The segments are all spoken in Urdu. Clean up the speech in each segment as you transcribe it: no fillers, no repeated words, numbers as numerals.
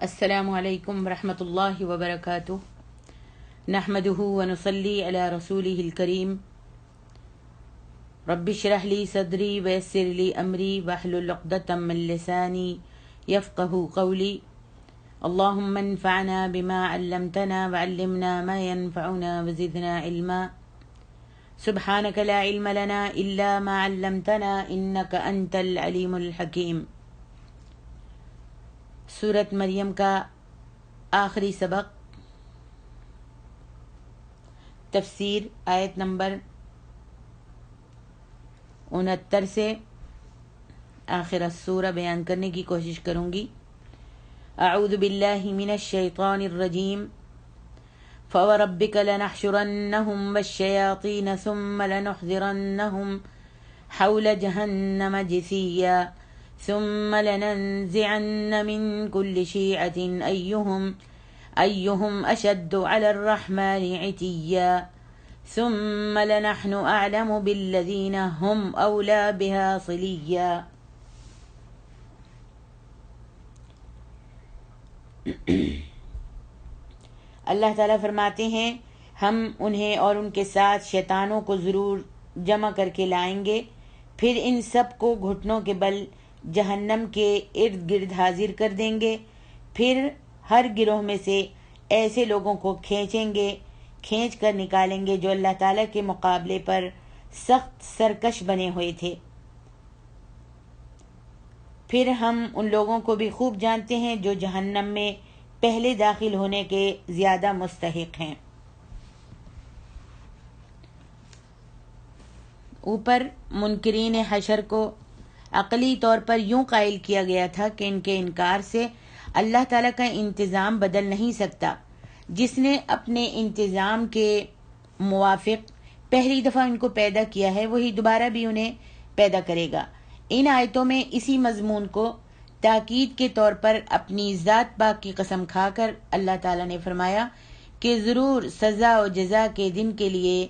السلام علیکم ورحمۃ اللہ وبرکاتہ نحمده ونصلی علی رسوله الکریم رب اشرح لی صدری ویسر لی امری واحلل عقدۃ من لسانی یفقهوا قولی اللهم انفعنا بما علمتنا وعلمنا ما ينفعنا وزدنا علما سبحانك لا علم لنا الا ما علمتنا انك انت العلیم الحکیم۔ سورۃ مریم کا آخری سبق، تفسیر آیت نمبر 69 سے آخر السورہ بیان کرنے کی کوشش کروں گی۔ اعوذ باللہ من الشیطان الرجیم فوربک لنحشرنہم والشیاطین ثم لنحضرنہم حول جہنم جثیا ثم لننزعن من كل شيعة أيهم أشد على الرحمن عتيا ثم لنحن أعلم بالذين هم أولى بها صليا۔ اللہ تعالیٰ فرماتے ہیں ہم انہیں اور ان کے ساتھ شیطانوں کو ضرور جمع کر کے لائیں گے، پھر ان سب کو گھٹنوں کے بل جہنم کے ارد گرد حاضر کر دیں گے، پھر ہر گروہ میں سے ایسے لوگوں کو کھینچ کر نکالیں گے جو اللہ تعالیٰ کے مقابلے پر سخت سرکش بنے ہوئے تھے۔ پھر ہم ان لوگوں کو بھی خوب جانتے ہیں جو جہنم میں پہلے داخل ہونے کے زیادہ مستحق ہیں۔ اوپر منکرین حشر کو عقلی طور پر یوں قائل کیا گیا تھا کہ ان کے انکار سے اللہ تعالیٰ کا انتظام بدل نہیں سکتا۔ جس نے اپنے انتظام کے موافق پہلی دفعہ ان کو پیدا کیا ہے وہی دوبارہ بھی انہیں پیدا کرے گا۔ ان آیتوں میں اسی مضمون کو تاکید کے طور پر اپنی ذات پاک کی قسم کھا کر اللہ تعالیٰ نے فرمایا کہ ضرور سزا و جزا کے دن کے لیے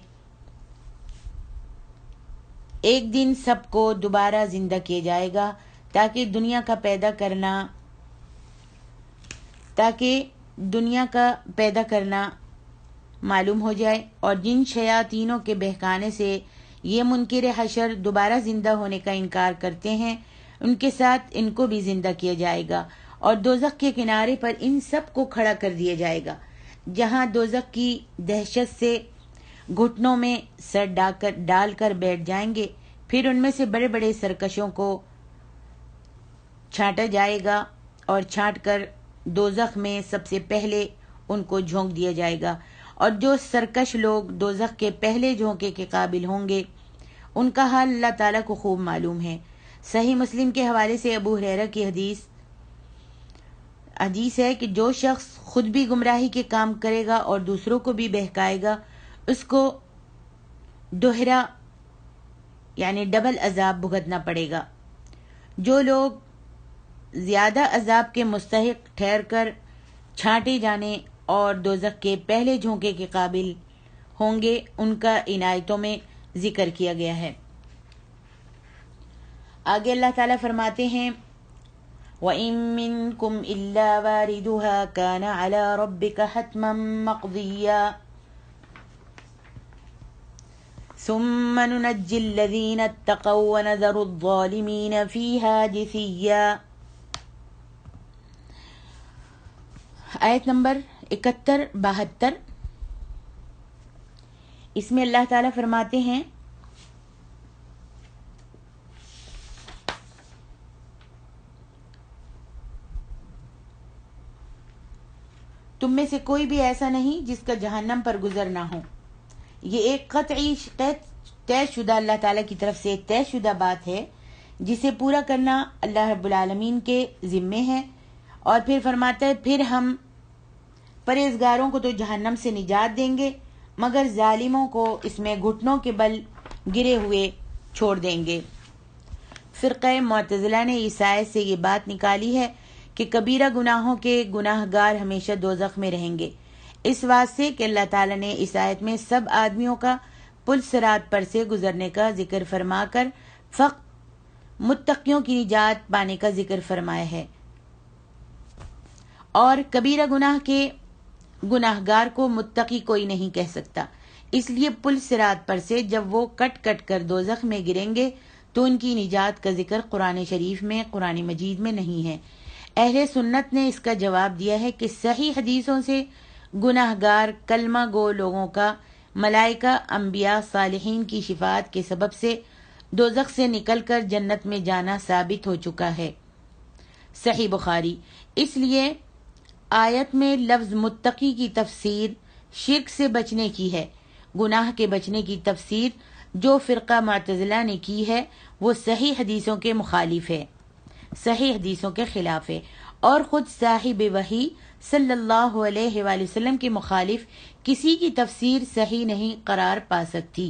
ایک دن سب کو دوبارہ زندہ کیا جائے گا تاکہ دنیا کا پیدا کرنا معلوم ہو جائے، اور جن شیاطینوں کے بہکانے سے یہ منکر حشر دوبارہ زندہ ہونے کا انکار کرتے ہیں ان کے ساتھ ان کو بھی زندہ کیا جائے گا، اور دوزخ کے کنارے پر ان سب کو کھڑا کر دیا جائے گا جہاں دوزخ کی دہشت سے گھٹنوں میں سر ڈال کر بیٹھ جائیں گے۔ پھر ان میں سے بڑے بڑے سرکشوں کو چھانٹا جائے گا اور چھانٹ کر دوزخ میں سب سے پہلے ان کو جھونک دیا جائے گا، اور جو سرکش لوگ دوزخ کے پہلے جھونکے کے قابل ہوں گے ان کا حال اللہ تعالیٰ کو خوب معلوم ہے۔ صحیح مسلم کے حوالے سے ابو ہریرہ کی حدیث ہے کہ جو شخص خود بھی گمراہی کے کام کرے گا اور دوسروں کو بھی بہکائے گا اس کو دوہرا یعنی ڈبل عذاب بھگتنا پڑے گا۔ جو لوگ زیادہ عذاب کے مستحق ٹھہر کر چھانٹے جانے اور دوزخ کے پہلے جھونکے کے قابل ہوں گے ان کا ان آیتوں میں ذکر کیا گیا ہے۔ آگے اللہ تعالیٰ فرماتے ہیں وَإِن مِّنكُمْ إِلَّا وَارِدُهَا كَانَ عَلَى رَبِّكَ حَتْمًا مَّقْضِيًّا ثُمَّ نُنَجِّي الَّذِينَ اتَّقَوْا وَنَذَرُ الظَّالِمِينَ فِيهَا جِثِيًّا۔ آیت نمبر 71-72، اس میں اللہ تعالیٰ فرماتے ہیں تم میں سے کوئی بھی ایسا نہیں جس کا جہنم پر گزر نہ ہو۔ یہ ایک قطعی طے شدہ اللہ تعالیٰ کی طرف سے طے شدہ بات ہے جسے پورا کرنا اللہ رب العالمین کے ذمے ہے، اور پھر فرماتا ہے پھر ہم پرہیزگاروں کو تو جہنم سے نجات دیں گے مگر ظالموں کو اس میں گھٹنوں کے بل گرے ہوئے چھوڑ دیں گے۔ فرقہ معتزلہ نے اس آیت سے یہ بات نکالی ہے کہ کبیرہ گناہوں کے گناہ گار ہمیشہ دوزخ میں رہیں گے، اس واسطے کہ اللہ تعالیٰ نے اس آیت میں سب آدمیوں کا پل صراط پر سے گزرنے کا ذکر فرما کر فقط متقیوں کی نجات پانے کا ذکر فرمایا ہے، اور کبیرہ گناہ کے گناہگار کو متقی کوئی نہیں کہہ سکتا، اس لیے پل صراط پر سے جب وہ کٹ کٹ کر دوزخ میں گریں گے تو ان کی نجات کا ذکر قرآن شریف میں، قرآن مجید میں نہیں ہے۔ اہل سنت نے اس کا جواب دیا ہے کہ صحیح حدیثوں سے گناہگار کلمہ گو لوگوں کا ملائکہ، انبیاء، صالحین کی شفاعت کے سبب سے دوزخ سے نکل کر جنت میں جانا ثابت ہو چکا ہے۔ صحیح بخاری۔ اس لیے آیت میں لفظ متقی کی تفسیر شرک سے بچنے کی ہے، گناہ کے بچنے کی تفسیر جو فرقہ معتزلہ نے کی ہے وہ صحیح حدیثوں کے مخالف ہے، صحیح حدیثوں کے خلاف ہے، اور خود صاحب وحی صلی اللہ علیہ وآلہ وسلم کے مخالف کسی کی تفسیر صحیح نہیں قرار پا سکتی۔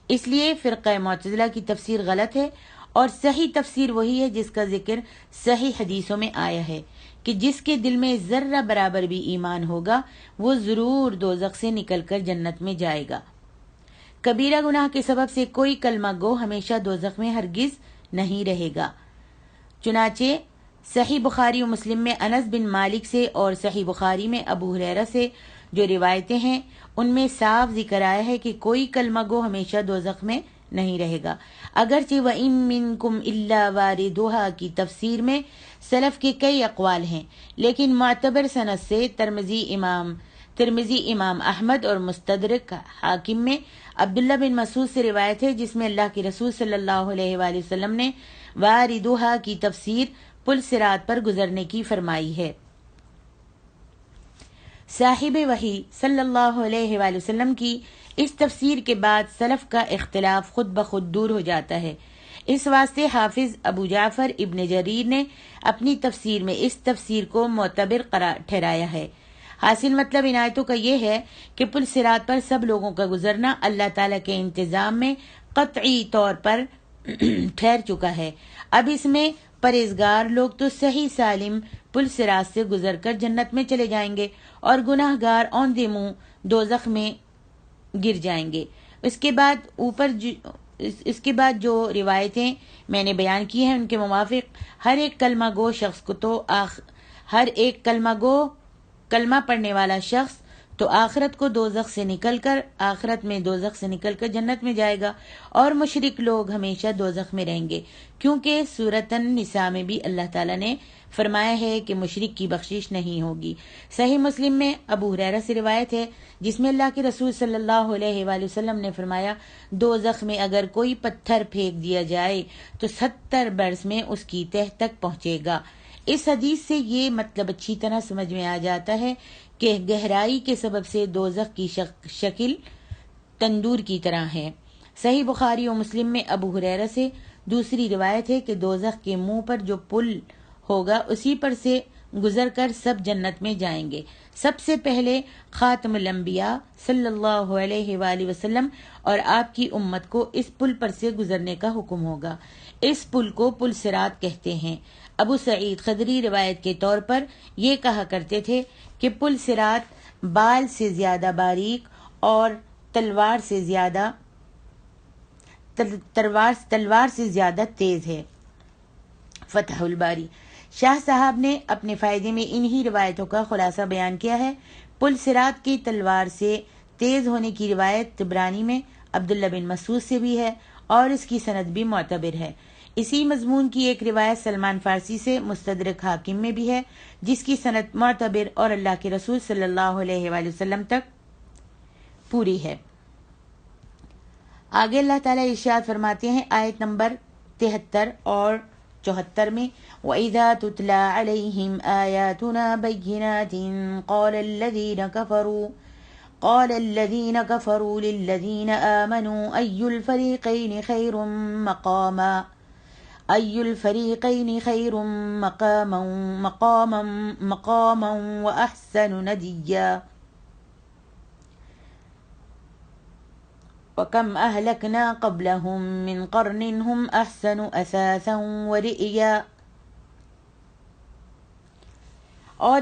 اس لیے فرقہ معتزلہ کی تفسیر غلط ہے، اور صحیح تفسیر وہی ہے جس کا ذکر صحیح حدیثوں میں آیا ہے کہ جس کے دل میں ذرہ برابر بھی ایمان ہوگا وہ ضرور دوزخ سے نکل کر جنت میں جائے گا۔ کبیرہ گناہ کے سبب سے کوئی کلمہ گو ہمیشہ دوزخ میں ہرگز نہیں رہے گا۔ چنانچہ صحیح بخاری و مسلم میں انس بن مالک سے اور صحیح بخاری میں ابو ہریرہ سے جو روایتیں ہیں ان میں صاف ذکر آیا ہے کہ کوئی کلمہ گو ہمیشہ دوزخ میں نہیں رہے گا۔ اگرچہ وَإِن مِّنكُمْ إِلَّا وَارِدُهَا کی تفسیر میں سلف کے کئی اقوال ہیں، لیکن معتبر سند سے ترمذی امام احمد اور مستدرک حاکم میں عبداللہ بن مسعود سے روایت ہے جس میں اللہ کے رسول صلی اللہ علیہ وآلہ وسلم نے واردوہا کی تفسیر پل صراط پر گزرنے کی فرمائی ہے۔ صاحب وحی صلی اللہ علیہ وآلہ وسلم کی اس تفسیر کے بعد سلف کا اختلاف خود بخود دور ہو جاتا ہے۔ اس واسطے حافظ ابو جعفر ابن جریر نے اپنی تفسیر میں اس تفسیر کو معتبر قرار ٹھہرایا ہے۔ حاصل مطلب ان آیتوں کا یہ ہے کہ پل صراط پر سب لوگوں کا گزرنا اللہ تعالیٰ کے انتظام میں قطعی طور پر ٹھہر چکا ہے۔ اب اس میں پرہیزگار لوگ تو صحیح سالم پل صراط سے گزر کر جنت میں چلے جائیں گے اور گناہ گار اوندے منہ دوزخ میں گر جائیں گے۔ اس کے بعد جو روایتیں میں نے بیان کی ہیں ان کے موافق ہر ایک کلمہ پڑھنے والا شخص تو آخرت میں دوزخ سے نکل کر جنت میں جائے گا، اور مشرک لوگ ہمیشہ دوزخ میں رہیں گے، کیونکہ سورۃ النساء میں بھی اللہ تعالیٰ نے فرمایا ہے کہ مشرک کی بخشش نہیں ہوگی۔ صحیح مسلم میں ابو ہریرہ سے روایت ہے جس میں اللہ کے رسول صلی اللہ علیہ وآلہ وسلم نے فرمایا دوزخ میں اگر کوئی پتھر پھینک دیا جائے تو 70 برس میں اس کی تہ تک پہنچے گا۔ اس حدیث سے یہ مطلب اچھی طرح سمجھ میں آ جاتا ہے کہ گہرائی کے سبب سے دوزخ کی شکل تندور کی طرح ہے۔ صحیح بخاری و مسلم میں ابو ہریرہ سے دوسری روایت ہے کہ دوزخ کے منہ پر جو پل ہوگا اسی پر سے گزر کر سب جنت میں جائیں گے۔ سب سے پہلے خاتم الانبیاء صلی اللہ علیہ وآلہ وسلم اور آپ کی امت کو اس پل پر سے گزرنے کا حکم ہوگا۔ اس پل کو پل صراط کہتے ہیں۔ ابو سعید خدری روایت کے طور پر یہ کہا کرتے تھے کہ پل صراط بال سے زیادہ باریک اور تلوار سے زیادہ تیز ہے۔ فتح الباری۔ شاہ صاحب نے اپنے فائدے میں انہی روایتوں کا خلاصہ بیان کیا ہے۔ پل صراط کی تلوار سے تیز ہونے کی روایت طبرانی میں عبداللہ بن مسعود سے بھی ہے اور اس کی سند بھی معتبر ہے۔ اسی مضمون کی ایک روایت سلمان فارسی سے مستدرک حاکم میں بھی ہے جس کی سند معتبر اور اللہ کے رسول صلی اللہ علیہ وآلہ وسلم تک پوری ہے۔ آگے اللہ تعالیٰ ارشاد فرماتے ہیں آیت نمبر 73 اور 74 میں وَإِذَا تُتْلَى عَلَيْهِمْ آيَاتُنَا بَيِّنَاتٍ قَالَ الَّذِينَ كَفَرُوا لِلَّذِينَ آمَنُوا أَيُّ الْفَرِيقَيْنِ خَيْرٌ مَقَامًا وَأَحْسَنُ نَدِيًّا وَكَمْ أَهْلَكْنَا قَبْلَهُمْ مِنْ قَرْنٍ هُمْ أَحْسَنُ أَثَاثًا وَرِئْيًا۔ اور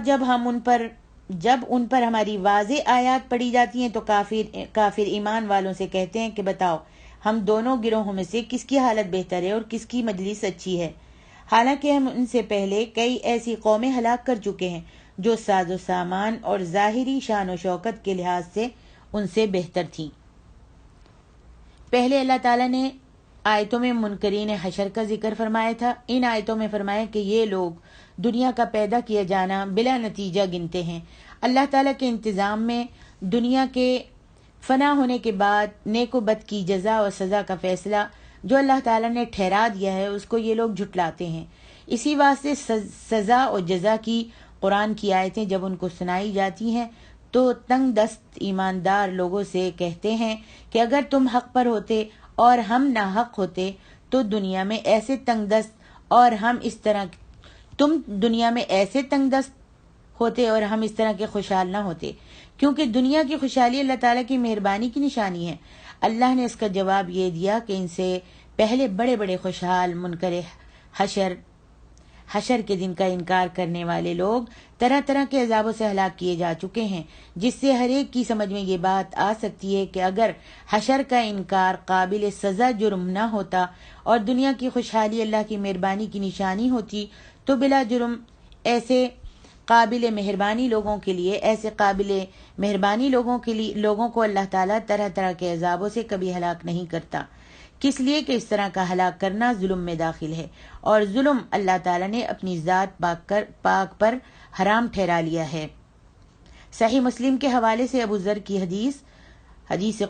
جب ان پر ہماری واضح آیات پڑھی جاتی ہیں تو کافر ایمان والوں سے کہتے ہیں کہ بتاؤ ہم دونوں گروہوں میں سے کس کی حالت بہتر ہے اور کس کی مجلس اچھی ہے۔ حالانکہ ہم ان سے پہلے کئی ایسی قومیں ہلاک کر چکے ہیں جو ساز و سامان اور ظاہری شان و شوکت کے لحاظ سے ان سے بہتر تھیں۔ پہلے اللہ تعالیٰ نے آیتوں میں منکرین حشر کا ذکر فرمایا تھا۔ ان آیتوں میں فرمایا کہ یہ لوگ دنیا کا پیدا کیا جانا بلا نتیجہ گنتے ہیں۔ اللہ تعالیٰ کے انتظام میں دنیا کے فنا ہونے کے بعد نیک و بد کی جزا اور سزا کا فیصلہ جو اللہ تعالیٰ نے ٹھہرا دیا ہے اس کو یہ لوگ جھٹلاتے ہیں۔ اسی واسطے سزا اور جزا کی قرآن کی آیتیں جب ان کو سنائی جاتی ہیں تو تنگ دست ایماندار لوگوں سے کہتے ہیں کہ اگر تم حق پر ہوتے اور ہم ناحق ہوتے تو دنیا میں ایسے تنگ دست اور ہم اس طرح ہوتے اور ہم اس طرح کے خوشحال نہ ہوتے، کیونکہ دنیا کی خوشحالی اللہ تعالیٰ کی مہربانی کی نشانی ہے۔ اللہ نے اس کا جواب یہ دیا کہ ان سے پہلے بڑے بڑے خوشحال منکر حشر کے دن کا انکار کرنے والے لوگ طرح طرح کے عذابوں سے ہلاک کیے جا چکے ہیں، جس سے ہر ایک کی سمجھ میں یہ بات آ سکتی ہے کہ اگر حشر کا انکار قابل سزا جرم نہ ہوتا اور دنیا کی خوشحالی اللہ کی مہربانی کی نشانی ہوتی تو بلا جرم ایسے قابل مہربانی لوگوں کو اللہ تعالیٰ طرح طرح کے عذابوں سے کبھی ہلاک نہیں کرتا، کس لیے کہ اس طرح کا ہلاک کرنا ظلم میں داخل ہے، اور ظلم اللہ تعالیٰ نے اپنی ذات پاک پر حرام ٹھہرا لیا ہے۔ صحیح مسلم کے حوالے سے ابو ذر کی حدیث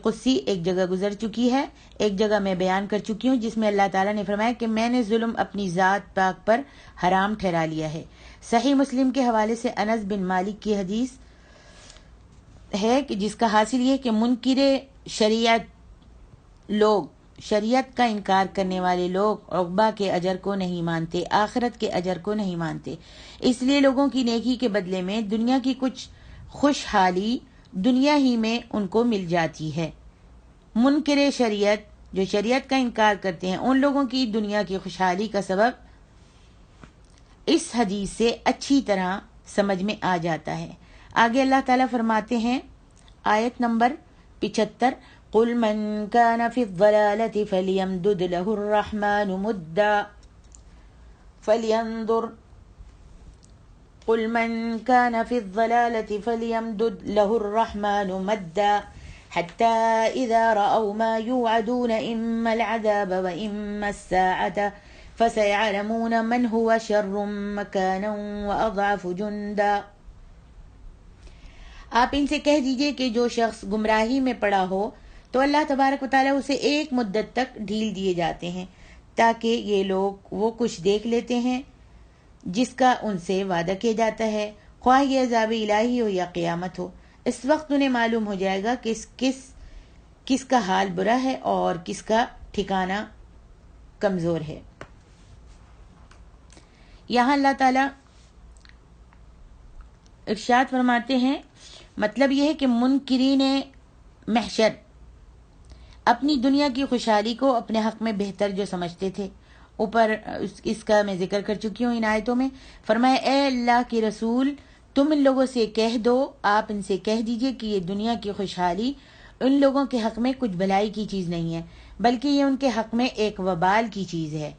قدسی ایک جگہ گزر چکی ہے، ایک جگہ میں بیان کر چکی ہوں، جس میں اللہ تعالیٰ نے فرمایا کہ میں نے ظلم اپنی ذات پاک پر حرام ٹھہرا لیا ہے۔ صحیح مسلم کے حوالے سے انس بن مالک کی حدیث ہے کہ جس کا حاصل یہ کہ منکر شریعت کا انکار کرنے والے لوگ عقبہ کے اجر کو نہیں مانتے، آخرت کے اجر کو نہیں مانتے، اس لیے لوگوں کی نیکی کے بدلے میں دنیا کی کچھ خوشحالی دنیا ہی میں ان کو مل جاتی ہے۔ منکر شریعت جو شریعت کا انکار کرتے ہیں ان لوگوں کی دنیا کی خوشحالی کا سبب اس حدیث سے اچھی طرح سمجھ میں آ جاتا ہے۔ آگے اللہ تعالیٰ فرماتے ہیں آیت نمبر 75، قُلْ مَنْ كَانَ فِي الضَّلَالَةِ فَلْيَمْدُدْ لَهُ الرَّحْمَنُ مُدًّا قُلْ مَنْ كَانَ فِي الضَّلَالَةِ فَلْيَمْدُدْ لَهُ الرَّحْمَنُ مَدًّا حَتَّى إِذَا رَأَوْا مَا يُوعَدُونَ إِمَّا الْعَذَابَ وَإِمَّا السَّاعَةَ فَسَيَعْلَمُونَ مَنْ هُوَ شَرٌّ مَكَانًا وَأَضْعَفُ جُنْدًا۔ آپ ان سے کہہ دیجئے کہ جو شخص گمراہی میں پڑا ہو تو اللہ تبارک و تعالیٰ اسے ایک مدت تک ڈھیل دیے جاتے ہیں تاکہ یہ لوگ وہ کچھ دیکھ لیتے ہیں جس کا ان سے وعدہ کیا جاتا ہے، خواہ یہ عذاب الہی ہو یا قیامت ہو۔ اس وقت انہیں معلوم ہو جائے گا کہ کس کا حال برا ہے اور کس کا ٹھکانہ کمزور ہے۔ یہاں اللہ تعالیٰ ارشاد فرماتے ہیں، مطلب یہ ہے کہ منکرین محشر اپنی دنیا کی خوشحالی کو اپنے حق میں بہتر جو سمجھتے تھے، اوپر اس کا میں ذکر کر چکی ہوں ان آیتوں میں، فرمایا اے اللہ کے رسول تم ان لوگوں سے کہہ دو، آپ ان سے کہہ دیجئے کہ یہ دنیا کی خوشحالی ان لوگوں کے حق میں کچھ بھلائی کی چیز نہیں ہے، بلکہ یہ ان کے حق میں ایک وبال کی چیز ہے،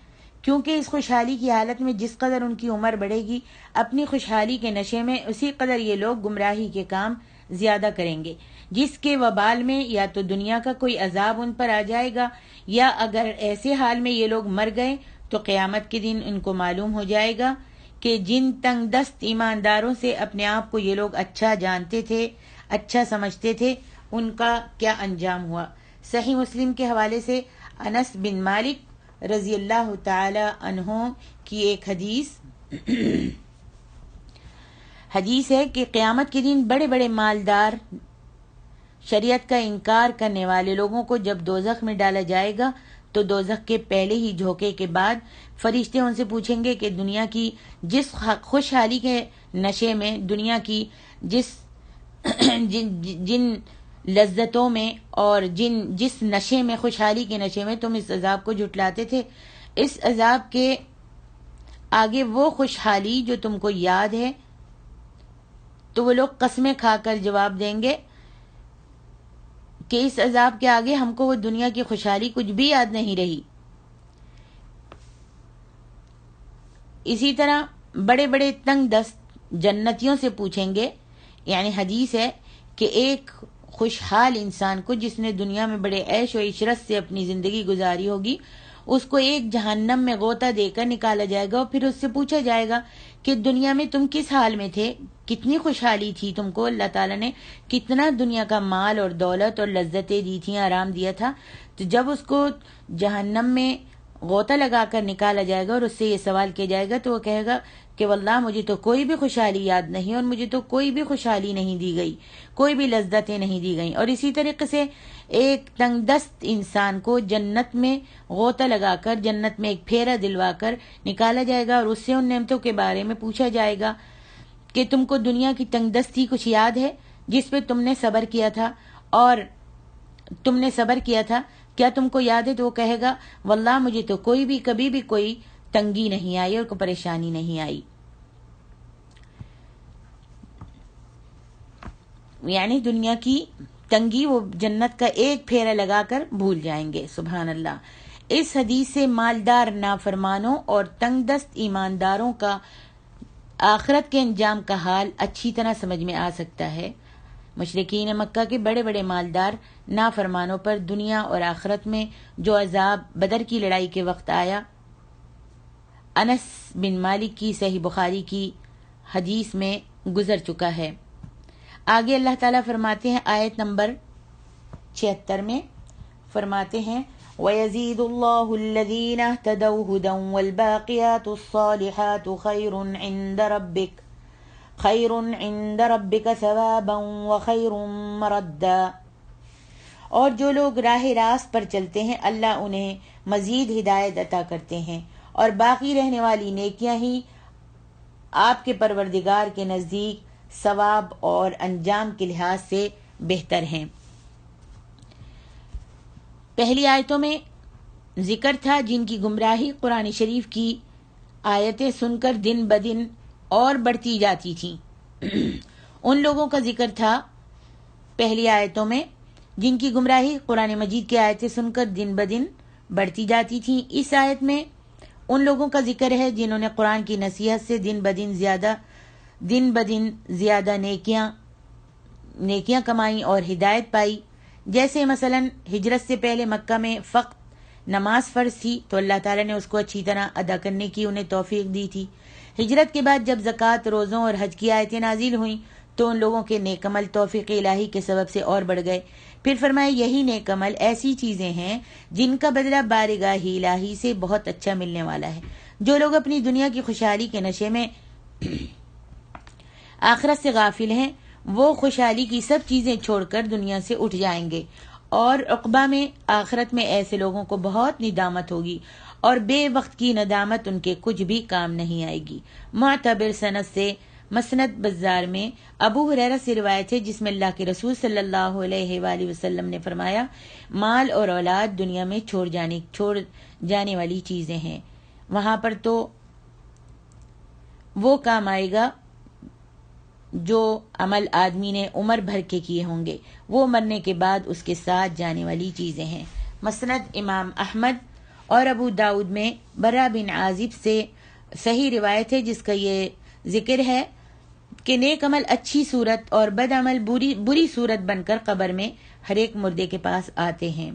کیونکہ اس خوشحالی کی حالت میں جس قدر ان کی عمر بڑھے گی اپنی خوشحالی کے نشے میں اسی قدر یہ لوگ گمراہی کے کام زیادہ کریں گے، جس کے وبال میں یا تو دنیا کا کوئی عذاب ان پر آ جائے گا، یا اگر ایسے حال میں یہ لوگ مر گئے تو قیامت کے دن ان کو معلوم ہو جائے گا کہ جن تنگ دست ایمانداروں سے اپنے آپ کو یہ لوگ اچھا جانتے تھے، اچھا سمجھتے تھے، ان کا کیا انجام ہوا۔ صحیح مسلم کے حوالے سے انس بن مالک رضی اللہ تعالی عنہ کی ایک حدیث ہے کہ قیامت کے دن بڑے بڑے مالدار شریعت کا انکار کرنے والے لوگوں کو جب دوزخ میں ڈالا جائے گا تو دوزخ کے پہلے ہی جھونکے کے بعد فرشتے ان سے پوچھیں گے کہ دنیا کی جس خوشحالی کے نشے میں، دنیا کی جن لذتوں میں اور جس نشے میں، خوشحالی کے نشے میں تم اس عذاب کو جھٹلاتے تھے، اس عذاب کے آگے وہ خوشحالی جو تم کو یاد ہے، تو وہ لوگ قسمیں کھا کر جواب دیں گے کہ اس عذاب کے آگے ہم کو وہ دنیا کی خوشحالی کچھ بھی یاد نہیں رہی۔ اسی طرح بڑے بڑے تنگ دست جنتیوں سے پوچھیں گے، یعنی حدیث ہے کہ ایک خوشحال انسان کو جس نے دنیا میں بڑے عیش و عشرت سے اپنی زندگی گزاری ہوگی، اس کو ایک جہنم میں غوطہ دے کر نکالا جائے گا اور پھر اس سے پوچھا جائے گا کہ دنیا میں تم کس حال میں تھے، کتنی خوشحالی تھی تم کو، اللہ تعالیٰ نے کتنا دنیا کا مال اور دولت اور لذتیں دی تھیں، آرام دیا تھا۔ تو جب اس کو جہنم میں غوطہ لگا کر نکالا جائے گا اور اس سے یہ سوال کیا جائے گا تو وہ کہے گا کہ واللہ مجھے تو کوئی بھی خوشحالی یاد نہیں اور مجھے تو کوئی بھی خوشحالی نہیں دی گئی، کوئی بھی لذتیں نہیں دی گئیں۔ اور اسی طریقے سے ایک تنگ دست انسان کو جنت میں غوطہ لگا کر، جنت میں ایک پھیرا دلوا کر نکالا جائے گا اور اس سے ان نعمتوں کے بارے میں پوچھا جائے گا کہ تم کو دنیا کی تنگ دستی کچھ یاد ہے جس پہ تم نے صبر کیا تھا، اور تم نے صبر کیا تھا، کیا تم کو یاد ہے؟ تو وہ کہے گا واللہ مجھے تو کوئی بھی کبھی بھی کوئی تنگی نہیں آئی اور کوئی پریشانی نہیں آئی۔ یعنی دنیا کی تنگی وہ جنت کا ایک پھیرا لگا کر بھول جائیں گے۔ سبحان اللہ۔ اس حدیث سے مالدار نافرمانوں اور تنگ دست ایمانداروں کا آخرت کے انجام کا حال اچھی طرح سمجھ میں آ سکتا ہے۔ مشرکین مکہ کے بڑے بڑے مالدار نافرمانوں پر دنیا اور آخرت میں جو عذاب بدر کی لڑائی کے وقت آیا، انس بن مالک کی صحیح بخاری کی حدیث میں گزر چکا ہے۔ آگے اللہ تعالیٰ فرماتے ہیں آیت نمبر 76 میں، فرماتے ہیں وَيَزِيدُ اللَّهُ الَّذِينَ اهْتَدَوْا هُدًى وَالْبَاقِيَاتُ الصَّالِحَاتُ خَيْرٌ عِندَ رَبِّكَ ثَوَابًا وَخَيْرٌ مَرَدًّا۔ اور جو لوگ راہ راست پر چلتے ہیں اللہ انہیں مزید ہدایت عطا کرتے ہیں، اور باقی رہنے والی نیکیاں ہی آپ کے پروردگار کے نزدیک ثواب اور انجام کے لحاظ سے بہتر ہیں۔ پہلی آیتوں میں ذکر تھا جن کی گمراہی قرآن شریف کی آیتیں سن کر دن بدن اور بڑھتی جاتی تھیں۔ ان لوگوں کا ذکر تھا پہلی آیتوں میں جن کی گمراہی قرآن مجید کی آیتیں سن کر دن بدن بڑھتی جاتی تھیں۔ اس آیت میں ان لوگوں کا ذکر ہے جنہوں نے قرآن کی نصیحت سے دن بدن زیادہ نیکیاں کمائیں اور ہدایت پائی۔ جیسے مثلا ہجرت سے پہلے مکہ میں فقط نماز فرض تھی تو اللہ تعالیٰ نے اس کو اچھی طرح ادا کرنے کی انہیں توفیق دی تھی۔ ہجرت کے بعد جب زکوٰۃ، روزوں اور حج کی آیتیں نازل ہوئیں تو ان لوگوں کے نیک عمل توفیق الہی کے سبب سے اور بڑھ گئے۔ پھر فرمایا یہی نیک عمل ایسی چیزیں ہیں جن کا بدلہ بارگاہ الہی سے بہت اچھا ملنے والا ہے۔ جو لوگ اپنی دنیا کی خوشحالی کے نشے میں آخرت سے غافل ہیں وہ خوشحالی کی سب چیزیں چھوڑ کر دنیا سے اٹھ جائیں گے، اور عقبہ میں آخرت میں ایسے لوگوں کو بہت ندامت ہوگی اور بے وقت کی ندامت ان کے کچھ بھی کام نہیں آئے گی۔ معتبر سند سے مسند بزار میں ابو ہریرہ سے روایت ہے جس میں اللہ کے رسول صلی اللہ علیہ وآلہ وسلم نے فرمایا مال اور اولاد دنیا میں چھوڑ جانے والی چیزیں ہیں، وہاں پر تو وہ کام آئے گا جو عمل آدمی نے عمر بھر کے کیے ہوں گے، وہ مرنے کے بعد اس کے ساتھ جانے والی چیزیں ہیں۔ مسند امام احمد اور ابو داؤد میں برا بن عازب سے صحیح روایت ہے جس کا یہ ذکر ہے کہ نیک عمل اچھی صورت اور بد عمل بری صورت بن کر قبر میں ہر ایک مردے کے پاس آتے ہیں۔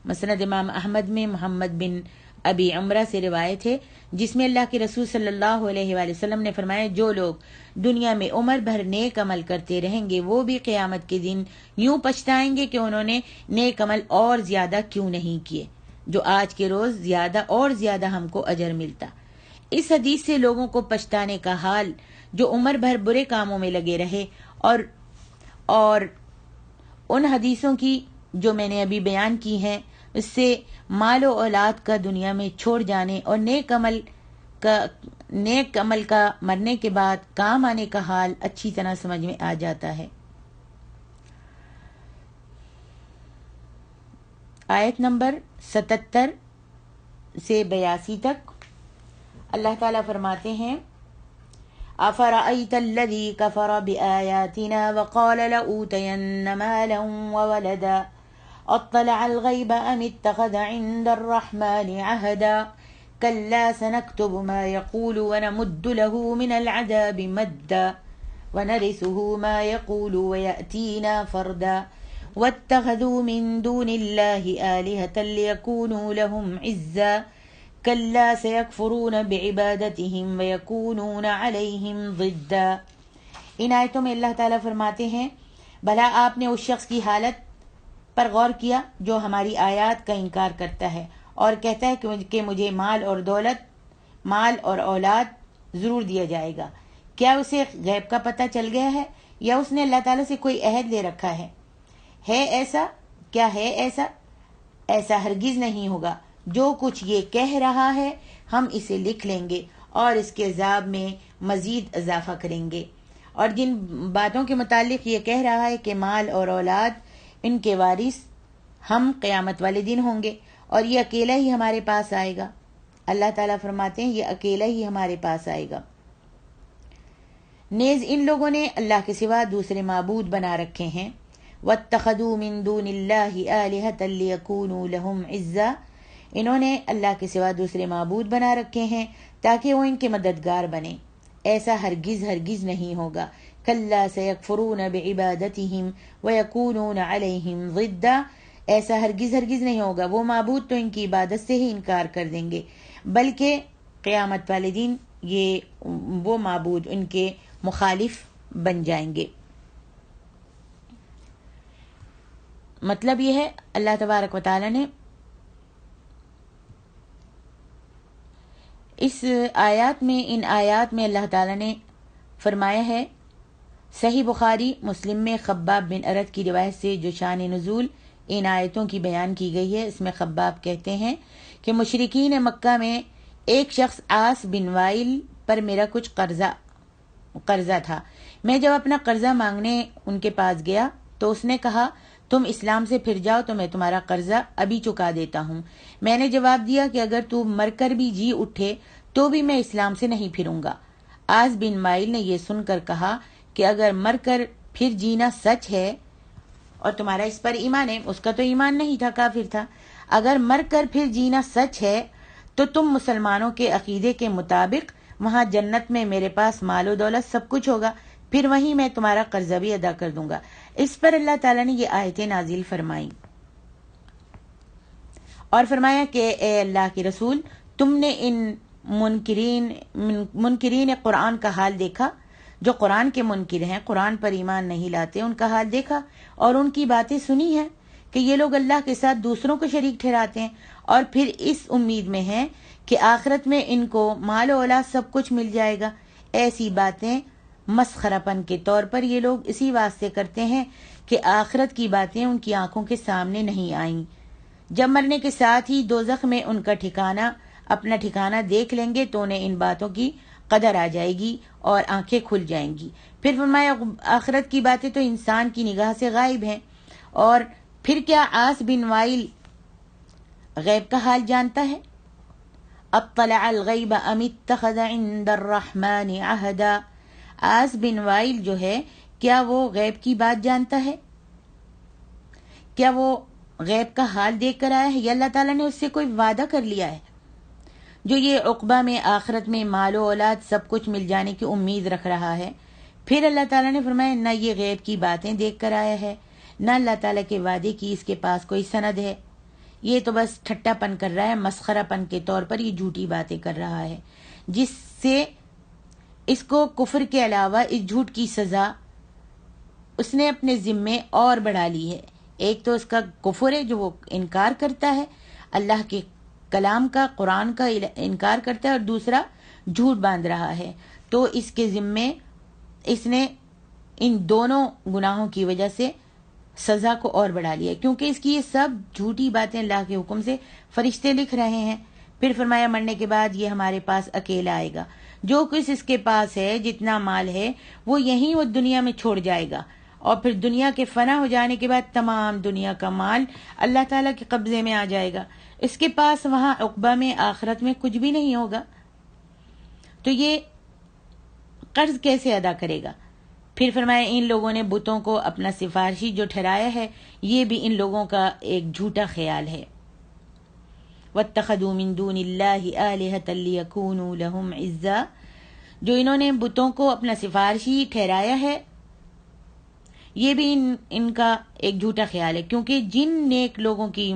مسند امام احمد میں محمد بن ابی عمرہ سے روایت ہے جس میں اللہ کے رسول صلی اللہ علیہ وآلہ وسلم نے فرمایا جو لوگ دنیا میں عمر بھر نیک عمل کرتے رہیں گے وہ بھی قیامت کے دن یوں پچھتائیں گے کہ انہوں نے نیک عمل اور زیادہ کیوں نہیں کیے، جو آج کے روز زیادہ اور زیادہ ہم کو اجر ملتا۔ اس حدیث سے لوگوں کو پچھتانے کا حال جو عمر بھر برے کاموں میں لگے رہے اور ان حدیثوں کی جو میں نے ابھی بیان کی ہیں اس سے مال و اولاد کا دنیا میں چھوڑ جانے اور نیک عمل کا مرنے کے بعد کام آنے کا حال اچھی طرح سمجھ میں آ جاتا ہے۔ آیت نمبر 77 سے 82 تک اللہ تعالیٰ فرماتے ہیں أَفَرَأَيْتَ الَّذِي كَفَرَ بِآيَاتِنَا وَقَالَ لَأُوتَيَنَّ مَالًا وَوَلَدًا اطلع الغیب ام اتخذ عند الرحمن عہدا۔ كلا سنكتب ما يقول ونمد له من العذاب مدا ونرثه ما يقول ويأتينا فردا واتخذوا من دون الله آلهة ليكونوا لهم عزا كلا سيكفرون بعبادتهم ويكونون عليهم ضدا۔ ان آیتوں میں اللہ تعالیٰ فرماتے ہیں بھلا آپ نے اس شخص کی حالت پر غور کیا جو ہماری آیات کا انکار کرتا ہے اور کہتا ہے کہ مجھے مال اور دولت، مال اور اولاد ضرور دیا جائے گا۔ کیا اسے غیب کا پتہ چل گیا ہے یا اس نے اللہ تعالیٰ سے کوئی عہد لے رکھا ہے ایسا؟ کیا ہے ایسا؟ ایسا ہرگز نہیں ہوگا۔ جو کچھ یہ کہہ رہا ہے ہم اسے لکھ لیں گے اور اس کے عذاب میں مزید اضافہ کریں گے۔ اور جن باتوں کے متعلق یہ کہہ رہا ہے کہ مال اور اولاد ان کے وارث ہم قیامت والے دن ہوں گے اور یہ اکیلا ہی ہمارے پاس آئے گا۔ اللہ تعالیٰ فرماتے ہیں یہ اکیلا ہی ہمارے پاس آئے گا۔ نیز ان لوگوں نے اللہ کے سوا دوسرے معبود بنا رکھے ہیں۔ وَاتَّخَذُوا مِن دُونِ اللَّهِ آلِهَةً لِيَكُونُوا لَهُمْ عِزًّا، انہوں نے اللہ کے سوا دوسرے معبود بنا رکھے ہیں تاکہ وہ ان کے مددگار بنیں۔ ایسا ہرگز ہرگز نہیں ہوگا۔ كَلَّا سَيَكْفُرُونَ بِعِبَادَتِهِمْ وَيَكُونُونَ عَلَيْهِمْ ضِدًّا، ایسا ہرگز ہرگز نہیں ہوگا۔ وہ معبود تو ان کی عبادت سے ہی انکار کر دیں گے بلکہ قیامت والے دن یہ وہ معبود ان کے مخالف بن جائیں گے۔ مطلب یہ ہے اللہ تبارک و تعالی نے اس آیات میں، ان آیات میں اللہ تعالی نے فرمایا ہے، صحیح بخاری مسلم میں خباب بن ارد کی روایت سے جو شان نزول ان آیتوں کی بیان کی گئی ہے، اس میں خباب کہتے ہیں کہ مشرکین مکہ میں ایک شخص عاص بن وائل پر میرا کچھ قرضہ تھا۔ میں جب اپنا قرضہ مانگنے ان کے پاس گیا تو اس نے کہا تم اسلام سے پھر جاؤ تو میں تمہارا قرضہ ابھی چکا دیتا ہوں۔ میں نے جواب دیا کہ اگر تو مر کر بھی جی اٹھے تو بھی میں اسلام سے نہیں پھروں گا۔ عاص بن وائل نے یہ سن کر کہا کہ اگر مر کر پھر جینا سچ ہے اور تمہارا اس پر ایمان ہے، اس کا تو ایمان نہیں تھا، کافر تھا، اگر مر کر پھر جینا سچ ہے تو تم مسلمانوں کے عقیدے کے مطابق وہاں جنت میں میرے پاس مال و دولت سب کچھ ہوگا، پھر وہیں میں تمہارا قرضہ بھی ادا کر دوں گا۔ اس پر اللہ تعالیٰ نے یہ آیتیں نازل فرمائیں اور فرمایا کہ اے اللہ کے رسول، تم نے ان منکرین قرآن کا حال دیکھا، جو قرآن کے منکر ہیں، قرآن پر ایمان نہیں لاتے، ان کا حال دیکھا اور ان کی باتیں سنی ہیں کہ یہ لوگ اللہ کے ساتھ دوسروں کو شریک ٹھہراتے ہیں اور پھر اس امید میں ہیں کہ آخرت میں ان کو مال و اولاد سب کچھ مل جائے گا۔ ایسی باتیں مسخرہ پن کے طور پر یہ لوگ اسی واسطے کرتے ہیں کہ آخرت کی باتیں ان کی آنکھوں کے سامنے نہیں آئیں۔ جب مرنے کے ساتھ ہی دوزخ میں ان کا اپنا ٹھکانہ دیکھ لیں گے تو انہیں ان باتوں کی قدر آ جائے گی اور آنکھیں کھل جائیں گی۔ پھر فرمایا آخرت کی باتیں تو انسان کی نگاہ سے غائب ہیں۔ اور پھر کیا عاص بن وائل غیب کا حال جانتا ہے؟ اطلع الغیب ام اتخذ عند الرحمن عہدا، عاص بن وائل جو ہے کیا وہ غیب کی بات جانتا ہے؟ کیا وہ غیب کا حال دیکھ کر آیا ہے یا اللہ تعالیٰ نے اس سے کوئی وعدہ کر لیا ہے؟ جو یہ عقبہ میں آخرت میں مال و اولاد سب کچھ مل جانے کی امید رکھ رہا ہے، پھر اللہ تعالیٰ نے فرمایا نہ یہ غیب کی باتیں دیکھ کر آیا ہے، نہ اللہ تعالیٰ کے وعدے کی اس کے پاس کوئی سند ہے، یہ تو بس ٹھٹا پن کر رہا ہے، مسخرہ پن کے طور پر یہ جھوٹی باتیں کر رہا ہے، جس سے اس کو کفر کے علاوہ اس جھوٹ کی سزا اس نے اپنے ذمے اور بڑھا لی ہے۔ ایک تو اس کا کفر ہے جو وہ انکار کرتا ہے، اللہ کے کلام کا، قرآن کا انکار کرتا ہے، اور دوسرا جھوٹ باندھ رہا ہے، تو اس کے ذمے اس نے ان دونوں گناہوں کی وجہ سے سزا کو اور بڑھا لیا، کیونکہ اس کی یہ سب جھوٹی باتیں اللہ کے حکم سے فرشتے لکھ رہے ہیں۔ پھر فرمایا مرنے کے بعد یہ ہمارے پاس اکیلا آئے گا، جو کچھ اس کے پاس ہے، جتنا مال ہے، وہ یہیں وہ دنیا میں چھوڑ جائے گا، اور پھر دنیا کے فنا ہو جانے کے بعد تمام دنیا کا مال اللہ تعالیٰ کے قبضے میں آ جائے گا، اس کے پاس وہاں عقبہ میں آخرت میں کچھ بھی نہیں ہوگا، تو یہ قرض کیسے ادا کرے گا؟ پھر فرمایا ان لوگوں نے بتوں کو اپنا سفارشی جو ٹھہرایا ہے، یہ بھی ان لوگوں کا ایک جھوٹا خیال ہے۔ واتخذوا من دون اللہ آلہۃ لیکونوا لہم عزا، جو انہوں نے بتوں کو اپنا سفارشی ٹھہرایا ہے، یہ بھی ان کا ایک جھوٹا خیال ہے، کیونکہ جن نیک لوگوں کی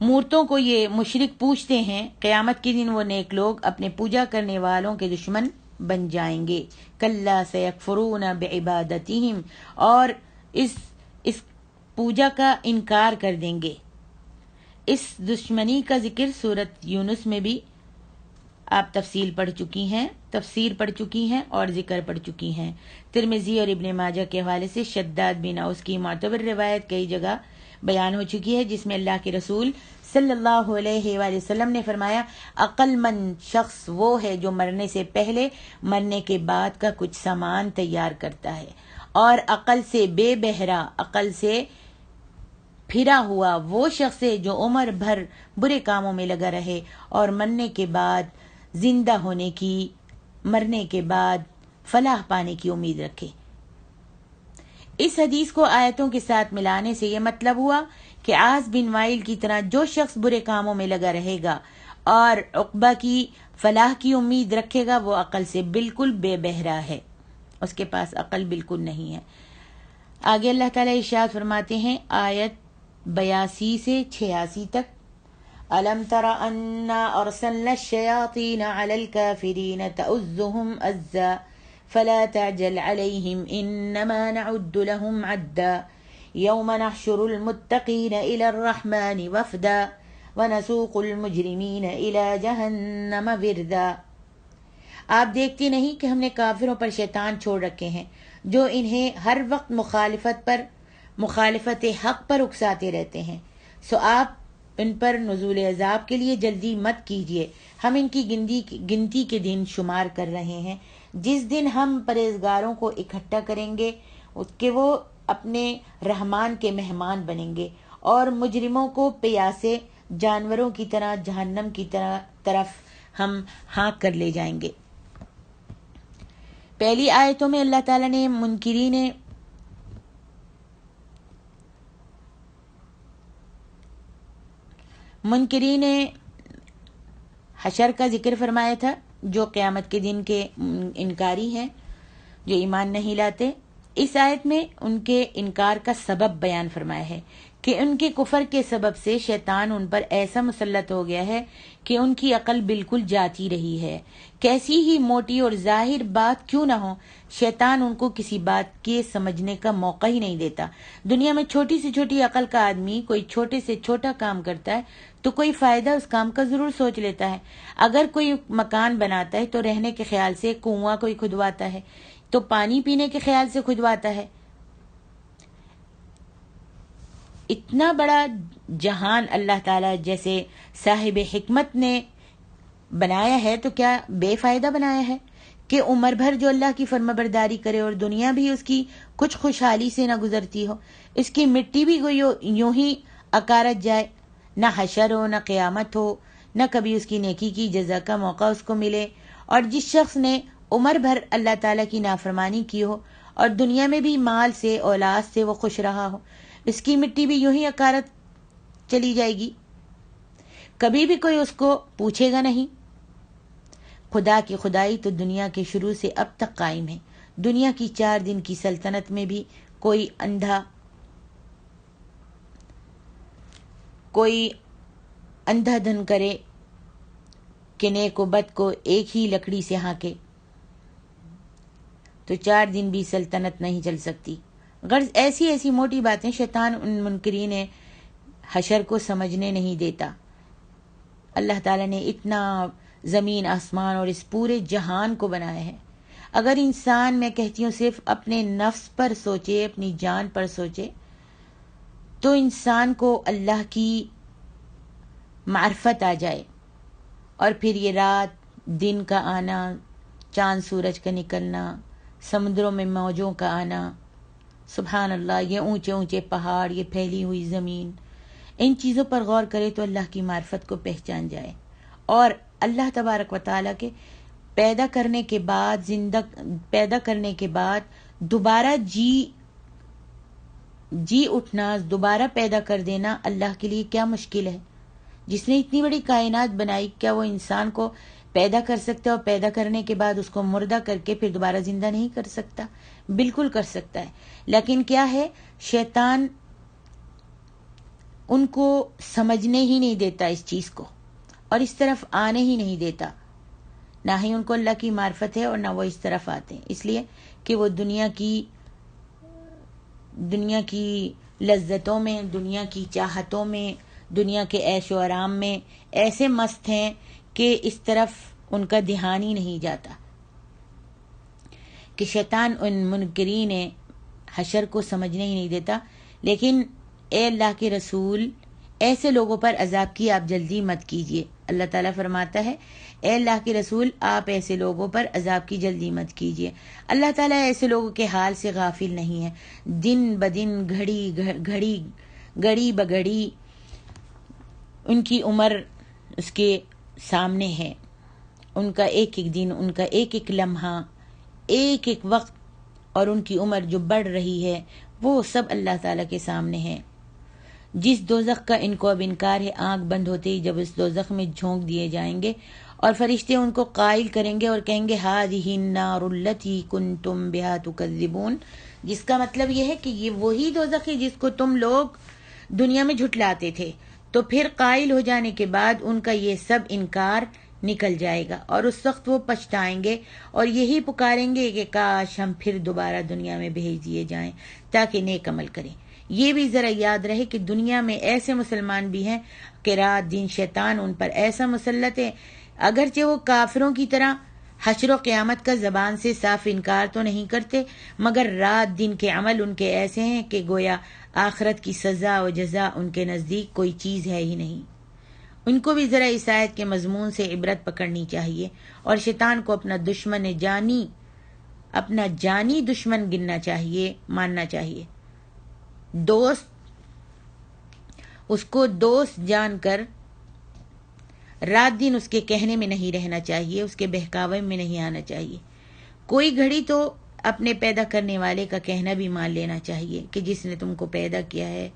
مورتوں کو یہ مشرک پوجتے ہیں، قیامت کے دن وہ نیک لوگ اپنے پوجا کرنے والوں کے دشمن بن جائیں گے۔ کلا سیکفرون بعبادتہم، اور اس پوجا کا انکار کر دیں گے۔ اس دشمنی کا ذکر سورۃ یونس میں بھی آپ تفسیر پڑھ چکی ہیں اور ذکر پڑھ چکی ہیں۔ ترمذی اور ابن ماجہ کے حوالے سے شداد بن اوس کی معتبر روایت کئی جگہ بیان ہو چکی ہے، جس میں اللہ کے رسول صلی اللہ علیہ وآلہ وسلم نے فرمایا، عقل مند شخص وہ ہے جو مرنے سے پہلے مرنے کے بعد کا کچھ سامان تیار کرتا ہے، اور عقل سے بے بہرا، عقل سے پھرا ہوا وہ شخص ہے جو عمر بھر برے کاموں میں لگا رہے اور مرنے کے بعد زندہ ہونے کی، مرنے کے بعد فلاح پانے کی امید رکھے۔ اس حدیث کو آیتوں کے ساتھ ملانے سے یہ مطلب ہوا کہ عاص بن وائل کی طرح جو شخص برے کاموں میں لگا رہے گا اور عقبہ کی فلاح کی امید رکھے گا، وہ عقل سے بالکل بے بہرا ہے، اس کے پاس عقل بالکل نہیں ہے۔ آگے اللہ تعالیٰ ارشاد فرماتے ہیں آیت 82 سے 86 تک، أَلَمْ تَرَ أَنَّا أَرْسَلْنَا الشَّيَاطِينَ عَلَى الْكَافِرِينَ تَؤُزُّهُمْ أَزًّا فَلَا تَعْجَلْ عَلَيْهِمْ إِنَّمَا نَعُدُّ لَهُمْ عَدًّا يَوْمَ نَحْشُرُ الْمُتَّقِينَ إِلَى الرَّحْمَنِ وَفْدًا وَنَسُوقُ الْمُجْرِمِينَ إِلَى جَهَنَّمَ وِرْدًا۔ آپ دیکھتے نہیں کہ ہم نے کافروں پر شیطان چھوڑ رکھے ہیں جو انہیں ہر وقت مخالفت حق پر اکساتے رہتے ہیں، سو آپ ان پر نزول عذاب کے لیے جلدی مت کیجیے، ہم ان کی گنتی کے دن شمار کر رہے ہیں، جس دن ہم پرہیزگاروں کو اکٹھا کریں گے کہ وہ اپنے رحمان کے مہمان بنیں گے، اور مجرموں کو پیاسے جانوروں کی طرح جہنم کی طرف ہم ہانک کر لے جائیں گے۔ پہلی آیتوں میں اللہ تعالیٰ نے منکرین حشر کا ذکر فرمایا تھا، جو قیامت کے دن کے انکاری ہیں، جو ایمان نہیں لاتے۔ اس آیت میں ان کے انکار کا سبب بیان فرمایا ہے کہ ان کے کفر کے سبب سے شیطان ان پر ایسا مسلط ہو گیا ہے کہ ان کی عقل بالکل جاتی رہی ہے، کیسی ہی موٹی اور ظاہر بات کیوں نہ ہو، شیطان ان کو کسی بات کے سمجھنے کا موقع ہی نہیں دیتا۔ دنیا میں چھوٹی سے چھوٹی عقل کا آدمی کوئی چھوٹے سے چھوٹا کام کرتا ہے تو کوئی فائدہ اس کام کا ضرور سوچ لیتا ہے۔ اگر کوئی مکان بناتا ہے تو رہنے کے خیال سے، کنواں کوئی کھدواتا ہے تو پانی پینے کے خیال سے کھدواتا ہے۔ اتنا بڑا جہان اللہ تعالیٰ جیسے صاحب حکمت نے بنایا ہے تو کیا بے فائدہ بنایا ہے کہ عمر بھر جو اللہ کی فرمانبرداری کرے اور دنیا بھی اس کی کچھ خوشحالی سے نہ گزرتی ہو، اس کی مٹی بھی یوں ہی اکارت جائے، نہ حشر ہو، نہ قیامت ہو، نہ کبھی اس کی نیکی کی جزا کا موقع اس کو ملے۔ اور جس شخص نے عمر بھر اللہ تعالیٰ کی نافرمانی کی ہو اور دنیا میں بھی مال سے، اولاد سے وہ خوش رہا ہو، اس کی مٹی بھی یوں ہی اکارت چلی جائے گی، کبھی بھی کوئی اس کو پوچھے گا نہیں۔ خدا کی خدائی تو دنیا کے شروع سے اب تک قائم ہے۔ دنیا کی 4 دن کی سلطنت میں بھی کوئی اندھا دھن کرے کہ نیک و بد کو ایک ہی لکڑی سے ہانکے تو 4 دن بھی سلطنت نہیں چل سکتی۔ غرض ایسی موٹی باتیں شیطان ان منکرین حشر کو سمجھنے نہیں دیتا۔ اللہ تعالیٰ نے اتنا زمین آسمان اور اس پورے جہان کو بنایا ہے، اگر انسان، میں کہتی ہوں، صرف اپنے نفس پر سوچے، اپنی جان پر سوچے، تو انسان کو اللہ کی معرفت آ جائے، اور پھر یہ رات دن کا آنا، چاند سورج کا نکلنا، سمندروں میں موجوں کا آنا، سبحان اللہ، یہ اونچے اونچے پہاڑ، یہ پھیلی ہوئی زمین، ان چیزوں پر غور کرے تو اللہ کی معرفت کو پہچان جائے، اور اللہ تبارک و تعالیٰ کے پیدا کرنے کے بعد دوبارہ جی اٹھنا، دوبارہ پیدا کر دینا اللہ کے لیے کیا مشکل ہے۔ جس نے اتنی بڑی کائنات بنائی، کیا وہ انسان کو پیدا کر سکتا ہے اور پیدا کرنے کے بعد اس کو مردہ کر کے پھر دوبارہ زندہ نہیں کر سکتا؟ بالکل کر سکتا ہے، لیکن کیا ہے، شیطان ان کو سمجھنے ہی نہیں دیتا اس چیز کو، اور اس طرف آنے ہی نہیں دیتا، نہ ہی ان کو اللہ کی معرفت ہے اور نہ وہ اس طرف آتے ہیں، اس لیے کہ وہ دنیا کی لذتوں میں، دنیا کی چاہتوں میں، دنیا کے عیش و آرام میں ایسے مست ہیں کہ اس طرف ان کا دھیان ہی نہیں جاتا، کہ شیطان ان منکرین حشر کو سمجھنے ہی نہیں دیتا۔ لیکن اے اللہ کے رسول، ایسے لوگوں پر عذاب کی آپ جلدی مت کیجیے۔ اللہ تعالیٰ فرماتا ہے اے اللہ کے رسول، آپ ایسے لوگوں پر عذاب کی جلدی مت کیجیے۔ اللہ تعالیٰ ایسے لوگوں کے حال سے غافل نہیں ہے۔ دن بدن، گھڑی بگھڑی ان کی عمر اس کے سامنے ہے، ان کا ایک ایک دن، ان کا ایک ایک لمحہ، ایک ایک وقت، اور ان کی عمر جو بڑھ رہی ہے وہ سب اللہ تعالیٰ کے سامنے ہے۔ جس دوزخ کا ان کو اب انکار ہے، آنکھ بند ہوتے ہی جب اس دوزخ میں جھونک دیے جائیں گے اور فرشتے ان کو قائل کریں گے اور کہیں گے ہذہ النار التی کنتم بہا تکذبون، جس کا مطلب یہ ہے کہ یہ وہی دوزخ ہے جس کو تم لوگ دنیا میں جھٹلاتے تھے۔ تو پھر قائل ہو جانے کے بعد ان کا یہ سب انکار نکل جائے گا، اور اس وقت وہ پچھتائیں گے اور یہی پکاریں گے کہ کاش ہم پھر دوبارہ دنیا میں بھیج دیے جائیں تاکہ نیک عمل کریں۔ یہ بھی ذرا یاد رہے کہ دنیا میں ایسے مسلمان بھی ہیں کہ رات دن شیطان ان پر ایسا مسلط ہے، اگرچہ وہ کافروں کی طرح حشر و قیامت کا زبان سے صاف انکار تو نہیں کرتے، مگر رات دن کے عمل ان کے ایسے ہیں کہ گویا آخرت کی سزا و جزا ان کے نزدیک کوئی چیز ہے ہی نہیں۔ ان کو بھی ذرا اس آیت کے مضمون سے عبرت پکڑنی چاہیے اور شیطان کو اپنا جانی دشمن گننا چاہیے، ماننا چاہیے، دوست، اس کو دوست جان کر رات دن اس کے کہنے میں نہیں رہنا چاہیے، اس کے بہکاوے میں نہیں آنا چاہیے۔ کوئی گھڑی تو اپنے پیدا کرنے والے کا کہنا بھی مان لینا چاہیے کہ جس نے تم کو پیدا کیا ہے،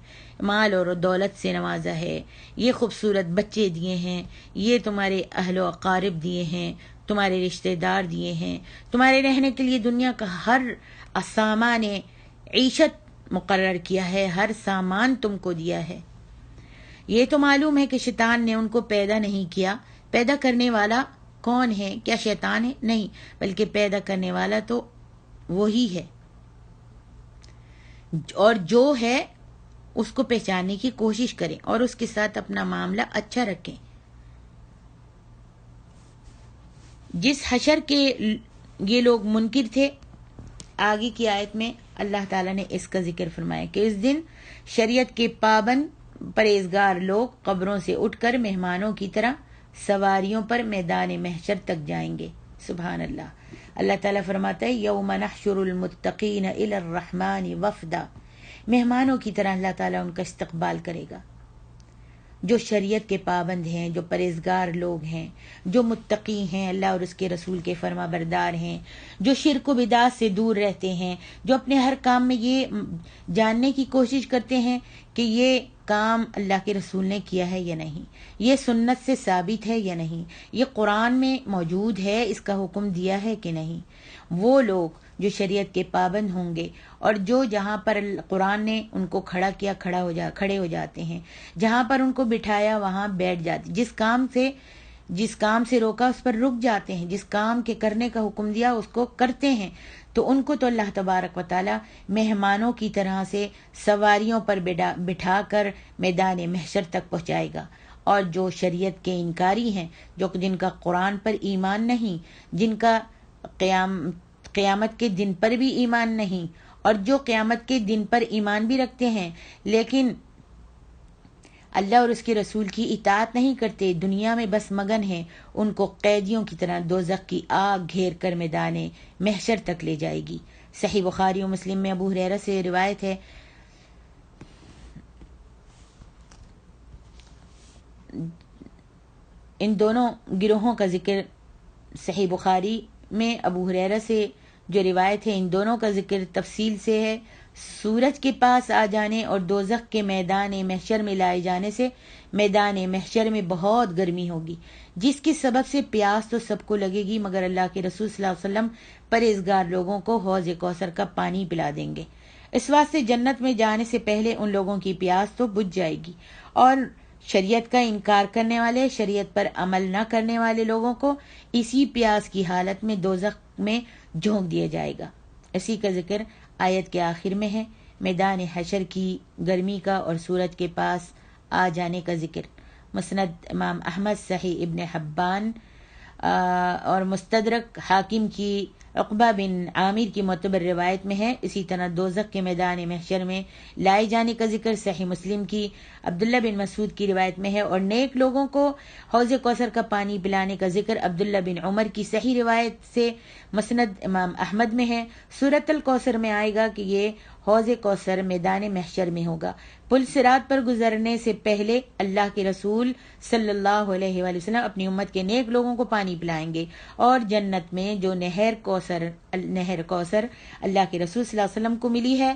مال اور دولت سے نوازا ہے، یہ خوبصورت بچے دیے ہیں، یہ تمہارے اہل و اقارب دیے ہیں، تمہارے رشتہ دار دیے ہیں، تمہارے رہنے کے لیے دنیا کا ہر سامان عیشت مقرر کیا ہے، ہر سامان تم کو دیا ہے۔ یہ تو معلوم ہے کہ شیطان نے ان کو پیدا نہیں کیا۔ پیدا کرنے والا کون ہے؟ کیا شیطان ہے؟ نہیں، بلکہ پیدا کرنے والا تو وہی ہے، اور جو ہے اس کو پہچاننے کی کوشش کریں اور اس کے ساتھ اپنا معاملہ اچھا رکھیں۔ جس حشر کے یہ لوگ منکر تھے، آگے کی آیت میں اللہ تعالیٰ نے اس کا ذکر فرمایا کہ اس دن شریعت کے پابند پرہیزگار لوگ قبروں سے اٹھ کر مہمانوں کی طرح سواریوں پر میدان محشر تک جائیں گے۔ سبحان اللہ۔ اللہ تعالیٰ فرماتا ہے یوم نحشر المتقین الی الرحمن وفدا، مہمانوں کی طرح اللہ تعالیٰ ان کا استقبال کرے گا۔ جو شریعت کے پابند ہیں، جو پرہیزگار لوگ ہیں، جو متقی ہیں، اللہ اور اس کے رسول کے فرما بردار ہیں، جو شرک و بدعت سے دور رہتے ہیں، جو اپنے ہر کام میں یہ جاننے کی کوشش کرتے ہیں کہ یہ کام اللہ کے رسول نے کیا ہے یا نہیں، یہ سنت سے ثابت ہے یا نہیں، یہ قرآن میں موجود ہے، اس کا حکم دیا ہے کہ نہیں، وہ لوگ جو شریعت کے پابند ہوں گے اور جو جہاں پر قرآن نے ان کو کھڑا کیا کھڑے ہو جاتے ہیں، جہاں پر ان کو بٹھایا وہاں بیٹھ جاتے، جس کام سے روکا اس پر رک جاتے ہیں، جس کام کے کرنے کا حکم دیا اس کو کرتے ہیں، تو ان کو تو اللہ تبارک و تعالی مہمانوں کی طرح سے سواریوں پر بٹھا کر میدان محشر تک پہنچائے گا۔ اور جو شریعت کے انکاری ہیں، جن کا قرآن پر ایمان نہیں، جن کا قیامت کے دن پر بھی ایمان نہیں، اور جو قیامت کے دن پر ایمان بھی رکھتے ہیں لیکن اللہ اور اس کے رسول کی اطاعت نہیں کرتے، دنیا میں بس مگن ہیں، ان کو قیدیوں کی طرح دوزخ کی آگ گھیر کر میدان محشر تک لے جائے گی۔ صحیح بخاری و مسلم میں ابو ہریرہ سے روایت ہے، ان دونوں گروہوں کا ذکر صحیح بخاری میں ابو ہریرہ سے جو روایت ہے، ان دونوں کا ذکر تفصیل سے ہے، سورج کے پاس آ جانے اور دوزخ کے میدان محشر میں لائے جانے سے میدان محشر میں بہت گرمی ہوگی، جس کے سبب سے پیاس تو سب کو لگے گی، مگر اللہ کے رسول صلی اللہ علیہ وسلم پرہیزگار لوگوں کو حوض کوثر کا پانی پلا دیں گے۔ اس واسطے جنت میں جانے سے پہلے ان لوگوں کی پیاس تو بجھ جائے گی، اور شریعت کا انکار کرنے والے، شریعت پر عمل نہ کرنے والے لوگوں کو اسی پیاس کی حالت میں دوزخ میں جھونک دیا جائے گا۔ اسی کا ذکر آیت کے آخر میں ہے، میدان حشر کی گرمی کا اور سورج کے پاس آ جانے کا ذکر۔ مسند امام احمد، صحیح ابن حبان اور مستدرک حاکم کی عقبہ بن عامر کی معتبر روایت میں ہے۔ اسی طرح دوزخ کے میدان محشر میں لائے جانے کا ذکر صحیح مسلم کی عبداللہ بن مسعود کی روایت میں ہے، اور نیک لوگوں کو حوض کوثر کا پانی پلانے کا ذکر عبداللہ بن عمر کی صحیح روایت سے مسند امام احمد میں ہے۔ سورۃ الکوثر میں آئے گا کہ یہ حوض کوثر میدان محشر میں ہوگا۔ پل صراط پر گزرنے سے پہلے اللہ کے رسول صلی اللہ علیہ وآلہ وسلم اپنی امت کے نیک لوگوں کو پانی پلائیں گے، اور جنت میں جو نہر کوثر اللہ کے رسول صلی اللہ علیہ وسلم کو ملی ہے،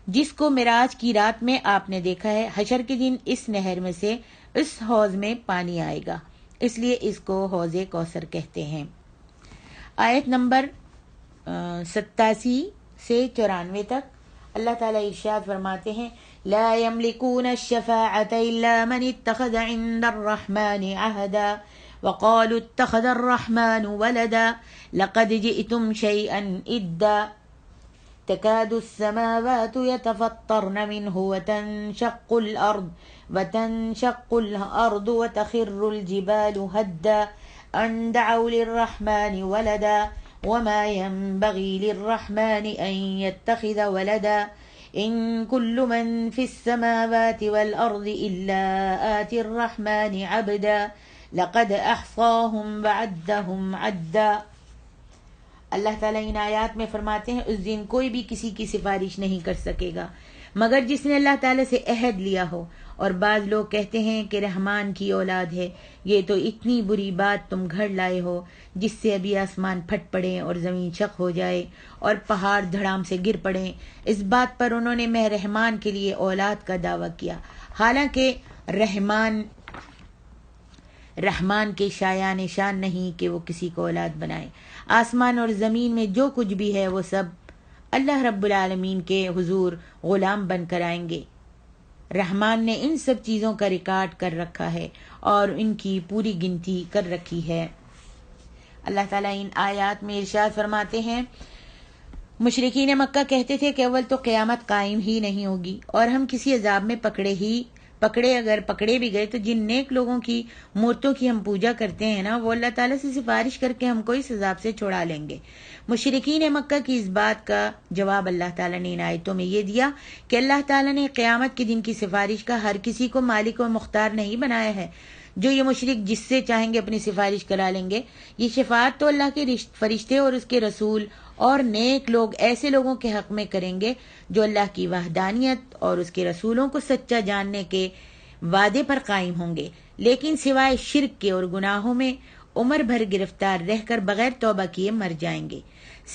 جس کو معراج کی رات میں آپ نے دیکھا ہے، حشر کے دن اس نہر میں سے اس حوض میں پانی آئے گا، اس لیے اس کو حوض کوثر کہتے ہیں۔ آیت نمبر 87 سے 94 تک اللہ تعالیٰ ارشاد فرماتے ہیں، لا يملكون الشفاعة إلا من اتخذ عند الرحمن عهدا وقالوا اتخذ الرحمن ولدا لقد جئتم شيئا إدا تكاد السماوات يتفطرن منه وتنشق الأرض وتخر الجبال هدا أن دعوا للرحمن ولدا وما ينبغي للرحمن أن يتخذ ولدا إن كل من في السماوات والأرض إلا آتي الرحمن عبدا لقد أحصاهم وعدهم عدا۔ اللہ تعالیٰ ان آیات میں فرماتے ہیں، اس دن کوئی بھی کسی کی سفارش نہیں کر سکے گا مگر جس نے اللہ تعالیٰ سے عہد لیا ہو، اور بعض لوگ کہتے ہیں کہ رحمان کی اولاد ہے۔ یہ تو اتنی بری بات تم گھڑ لائے ہو جس سے ابھی آسمان پھٹ پڑے اور زمین شق ہو جائے اور پہاڑ دھڑام سے گر پڑے۔ اس بات پر انہوں نے میں رحمان کے لیے اولاد کا دعویٰ کیا، حالانکہ رحمان کے شایان نشان نہیں کہ وہ کسی کو اولاد بنائے۔ آسمان اور زمین میں جو کچھ بھی ہے وہ سب اللہ رب العالمین کے حضور غلام بن کر آئیں گے۔ رحمان نے ان سب چیزوں کا ریکارڈ کر رکھا ہے اور ان کی پوری گنتی کر رکھی ہے۔ اللہ تعالیٰ ان آیات میں ارشاد فرماتے ہیں، مشرکین مکہ کہتے تھے کہ اول تو قیامت قائم ہی نہیں ہوگی، اور ہم کسی عذاب میں اگر پکڑے بھی گئے تو جن نیک لوگوں کی مورتوں کی ہم پوجا کرتے ہیں نا، وہ اللہ تعالیٰ سے سفارش کر کے ہم کو اس عذاب سے چھڑا لیں گے۔ مشرکین مکہ کی اس بات کا جواب اللہ تعالیٰ نے ان آیتوں میں یہ دیا کہ اللہ تعالیٰ نے قیامت کے دن کی سفارش کا ہر کسی کو مالک و مختار نہیں بنایا ہے۔ جو یہ مشرک جس سے چاہیں گے اپنی سفارش کرا لیں گے، یہ شفاعت تو اللہ کے فرشتے اور اس کے رسول اور نیک لوگ ایسے لوگوں کے حق میں کریں گے جو اللہ کی وحدانیت اور اس کے رسولوں کو سچا جاننے کے وعدے پر قائم ہوں گے، لیکن سوائے شرک کے اور گناہوں میں عمر بھر گرفتار رہ کر بغیر توبہ کیے مر جائیں گے۔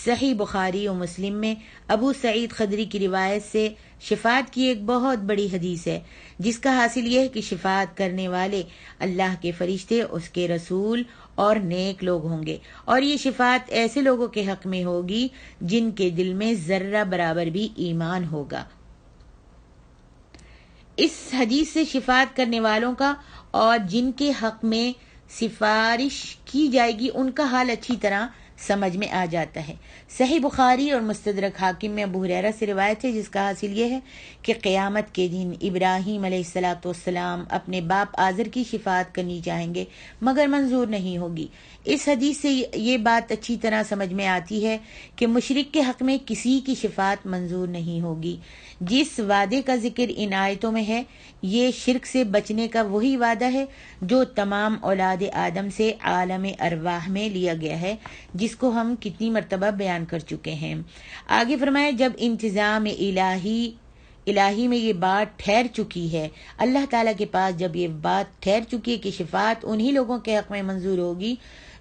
صحیح بخاری و مسلم میں ابو سعید خدری کی روایت سے شفاعت کی ایک بہت بڑی حدیث ہے، جس کا حاصل یہ ہے کہ شفاعت کرنے والے اللہ کے فرشتے، اس کے رسول اور نیک لوگ ہوں گے، اور یہ شفاعت ایسے لوگوں کے حق میں ہوگی جن کے دل میں ذرہ برابر بھی ایمان ہوگا۔ اس حدیث سے شفاعت کرنے والوں کا اور جن کے حق میں سفارش کی جائے گی ان کا حال اچھی طرح سمجھ میں آ جاتا ہے۔ صحیح بخاری اور مستدرک حاکم میں ابو ہریرہ سے روایت ہے، جس کا حاصل یہ ہے کہ قیامت کے دن ابراہیم علیہ السلام اپنے باپ آزر کی شفاعت کرنی چاہیں گے مگر منظور نہیں ہوگی۔ اس حدیث سے یہ بات اچھی طرح سمجھ میں آتی ہے کہ مشرک کے حق میں کسی کی شفاعت منظور نہیں ہوگی۔ جس وعدے کا ذکر ان آیتوں میں ہے، یہ شرک سے بچنے کا وہی وعدہ ہے جو تمام اولاد آدم سے عالم ارواح میں لیا گیا ہے، جس کو ہم کتنی مرتبہ بیان کر چکے ہیں۔ آگے فرمائے، جب انتظام الہی الہی میں یہ بات ٹھہر چکی ہے، اللہ تعالیٰ کے پاس جب یہ بات ٹھہر چکی ہے کہ شفاعت انہی لوگوں کے حق میں منظور ہوگی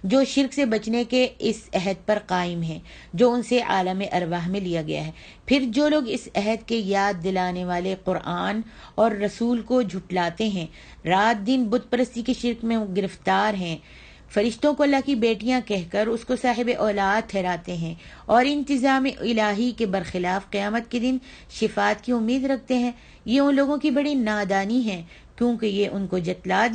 جو شرک سے بچنے کے اس عہد پر قائم ہیں جو ان سے عالم ارواح میں لیا گیا ہے، پھر جو لوگ اس عہد کے یاد دلانے والے قرآن اور رسول کو جھٹلاتے ہیں، رات دن بت پرستی کے شرک میں گرفتار ہیں، فرشتوں کو اللہ کی بیٹیاں کہہ کر اس کو صاحب اولاد ٹھہراتے ہیں اور انتظام الہی کے برخلاف قیامت کے دن شفاعت کی امید رکھتے ہیں، یہ ان لوگوں کی بڑی نادانی ہے، کیونکہ یہ ان کو بتلا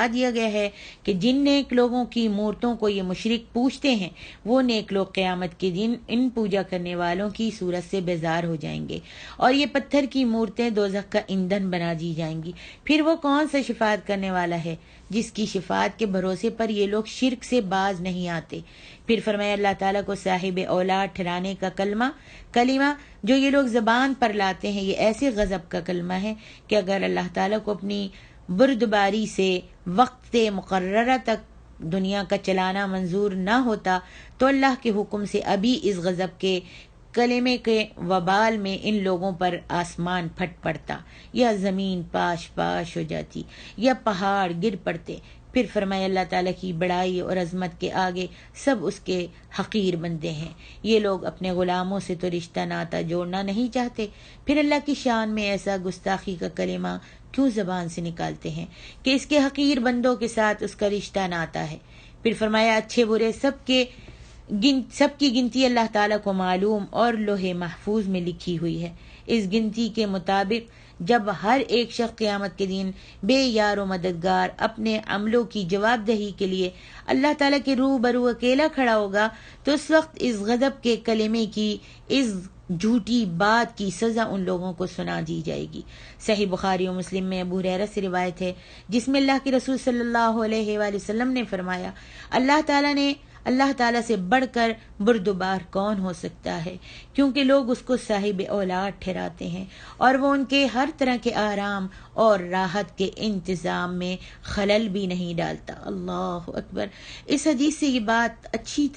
دیا گیا ہے کہ جن نیک لوگوں کی مورتوں کو یہ مشرک پوجتے ہیں وہ نیک لوگ قیامت کے دن ان پوجا کرنے والوں کی صورت سے بیزار ہو جائیں گے اور یہ پتھر کی مورتیں دوزخ کا ایندھن بنا دی جائیں گی۔ پھر وہ کون سا شفاعت کرنے والا ہے جس کی شفاعت کے بھروسے پر یہ لوگ شرک سے باز نہیں آتے؟ پھر فرمایا اللہ تعالیٰ کو صاحب اولاد ٹھہرانے کا کلمہ جو یہ لوگ زبان پر لاتے ہیں یہ ایسے غضب کا کلمہ ہے کہ اگر اللہ تعالیٰ کو اپنی بردباری سے وقت مقررہ تک دنیا کا چلانا منظور نہ ہوتا تو اللہ کے حکم سے ابھی اس غضب کے کلمے کے وبال میں ان لوگوں پر آسمان پھٹ پڑتا یا زمین پاش پاش ہو جاتی یا پہاڑ گر پڑتے۔ پھر فرمایا اللہ تعالیٰ کی بڑائی اور عظمت کے آگے سب اس کے حقیر بندے ہیں، یہ لوگ اپنے غلاموں سے تو رشتہ ناتا جوڑنا نہیں چاہتے، پھر اللہ کی شان میں ایسا گستاخی کا کلمہ کیوں زبان سے نکالتے ہیں کہ اس کے حقیر بندوں کے ساتھ اس کا رشتہ ناتا ہے۔ پھر فرمایا اچھے برے سب کی گنتی اللہ تعالیٰ کو معلوم اور لوح محفوظ میں لکھی ہوئی ہے۔ اس گنتی کے مطابق جب ہر ایک شخص قیامت کے دن بے یار و مددگار اپنے عملوں کی جواب دہی کے لیے اللہ تعالیٰ کے روبرو اکیلا کھڑا ہوگا تو اس وقت اس غضب کے کلمے کی، اس جھوٹی بات کی سزا ان لوگوں کو سنا دی جائے گی۔ صحیح بخاری و مسلم میں ابو ہریرہ سے روایت ہے جس میں اللہ کے رسول صلی اللہ علیہ وآلہ وسلم نے فرمایا اللہ تعالیٰ سے بڑھ کر بردبار کون ہو سکتا ہے، کیونکہ لوگ اس کو صاحب اولاد ٹھہراتے ہیں اور وہ ان کے ہر طرح کے آرام اور راحت کے انتظام میں خلل بھی نہیں ڈالتا۔ اللہ اکبر۔ اس حدیث سے یہ بات اچھی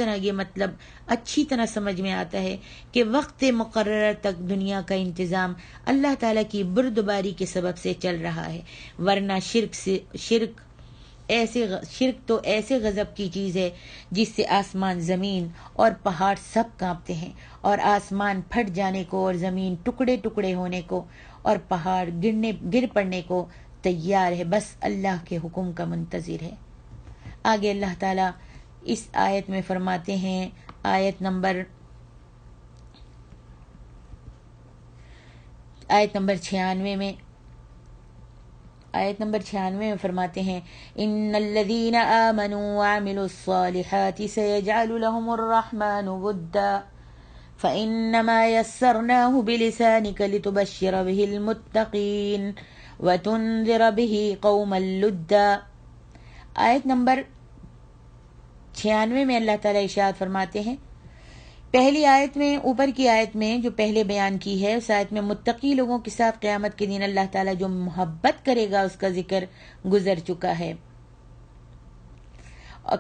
طرح سمجھ میں آتا ہے کہ وقت مقررہ تک دنیا کا انتظام اللہ تعالیٰ کی بردباری کے سبب سے چل رہا ہے، ورنہ شرک تو ایسے غضب کی چیز ہے جس سے آسمان، زمین اور پہاڑ سب کانپتے ہیں اور آسمان پھٹ جانے کو اور زمین ٹکڑے ٹکڑے ہونے کو اور پہاڑ گر پڑنے کو تیار ہے، بس اللہ کے حکم کا منتظر ہے۔ آگے اللہ تعالیٰ اس آیت میں فرماتے ہیں، آیت نمبر 96 میں فرماتے ہیں، ان الذین آمنوا وعملوا الصالحات سيجعل لهم الرحمن ودا فإنما يسرناه بلسانك لتبشر به المتقین وتنذر به قوما لدا۔ آیت نمبر 96 میں اللہ تعالیٰ ارشاد فرماتے ہیں، پہلی آیت میں، اوپر کی آیت میں جو پہلے بیان کی ہے، اس آیت میں متقی لوگوں کے ساتھ قیامت کے دن اللہ تعالیٰ جو محبت کرے گا اس کا ذکر گزر چکا ہے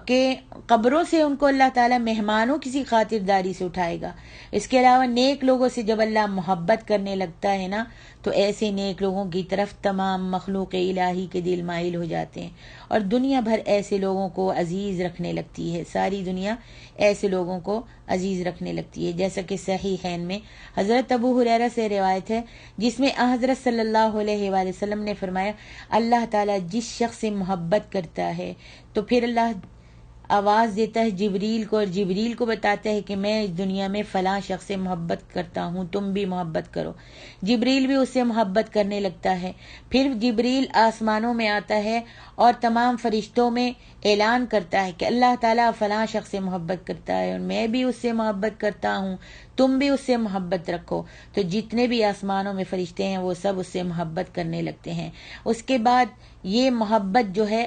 کہ قبروں سے ان کو اللہ تعالیٰ مہمانوں کسی خاطرداری سے اٹھائے گا۔ اس کے علاوہ نیک لوگوں سے جب اللہ محبت کرنے لگتا ہے نا تو ایسے نیک لوگوں کی طرف تمام مخلوق الہی کے دل مائل ہو جاتے ہیں اور دنیا بھر ایسے لوگوں کو عزیز رکھنے لگتی ہے، ساری دنیا ایسے لوگوں کو عزیز رکھنے لگتی ہے، جیسا کہ صحیحین میں حضرت ابو ہریرہ سے روایت ہے جس میں حضرت صلی اللہ علیہ وآلہ وسلم نے فرمایا، اللہ تعالیٰ جس شخص سے محبت کرتا ہے تو پھر اللہ آواز دیتا ہے جبریل کو اور جبریل کو بتاتا ہے کہ میں اس دنیا میں فلاں شخص سے محبت کرتا ہوں، تم بھی محبت کرو۔ جبریل بھی اس سے محبت کرنے لگتا ہے، پھر جبریل آسمانوں میں آتا ہے اور تمام فرشتوں میں اعلان کرتا ہے کہ اللہ تعالیٰ فلاں شخص سے محبت کرتا ہے اور میں بھی اس سے محبت کرتا ہوں، تم بھی اس سے محبت رکھو۔ تو جتنے بھی آسمانوں میں فرشتے ہیں وہ سب اس سے محبت کرنے لگتے ہیں۔ اس کے بعد یہ محبت جو ہے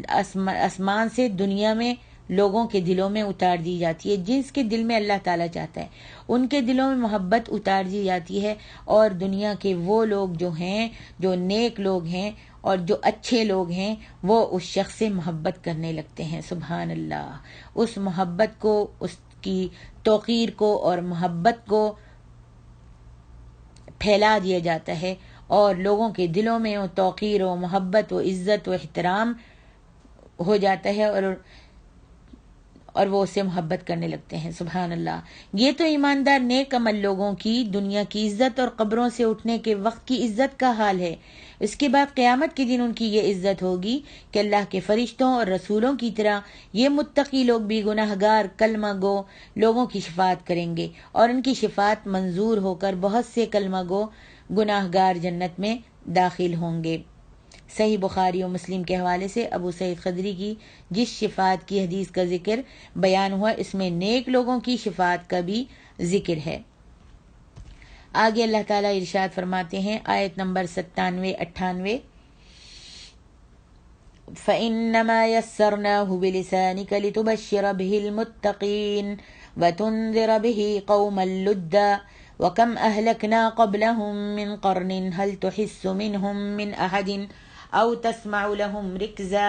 آسمان سے دنیا میں لوگوں کے دلوں میں اتار دی جاتی ہے، جس کے دل میں اللہ تعالیٰ چاہتا ہے ان کے دلوں میں محبت اتار دی جاتی ہے، اور دنیا کے وہ لوگ جو ہیں، جو نیک لوگ ہیں اور جو اچھے لوگ ہیں، وہ اس شخص سے محبت کرنے لگتے ہیں۔ سبحان اللہ۔ اس محبت کو، اس کی توقیر کو اور محبت کو پھیلا دیا جاتا ہے اور لوگوں کے دلوں میں وہ توقیر و محبت و عزت و احترام ہو جاتا ہے اور وہ اسے محبت کرنے لگتے ہیں. سبحان اللہ. یہ تو ایماندار نیک عمل لوگوں کی دنیا کی عزت اور قبروں سے اٹھنے کے وقت کی عزت کا حال ہے. اس کے بعد قیامت کے دن ان کی یہ عزت ہوگی کہ اللہ کے فرشتوں اور رسولوں کی طرح یہ متقی لوگ بھی گناہ گار کلمہ گو لوگوں کی شفاعت کریں گے اور ان کی شفاعت منظور ہو کر بہت سے کلمہ گو گناہ گار جنت میں داخل ہوں گے. صحیح بخاری و مسلم کے حوالے سے ابو سعید خدری کی جس شفاعت کی حدیث کا ذکر بیان ہوا اس میں نیک لوگوں کی شفاعت کا بھی ذکر ہے. آگے اللہ تعالیٰ ارشاد فرماتے ہیں آیت نمبر 97-98 فَإِنَّمَا يَسَّرْنَاهُ بِلِسَانِكَ لِتُبَشِّرَ بِهِ الْمُتَّقِينَ وَتُنذِرَ بِهِ قَوْمًا لُدًّا وَكَمْ أَهْلَكْنَا قَبْلَهُمْ مِنْ قَرْنٍ هَلْ تُحِسُّ مِنْهُمْ مِنْ أَحَدٍ او تسمع لهم رکزا.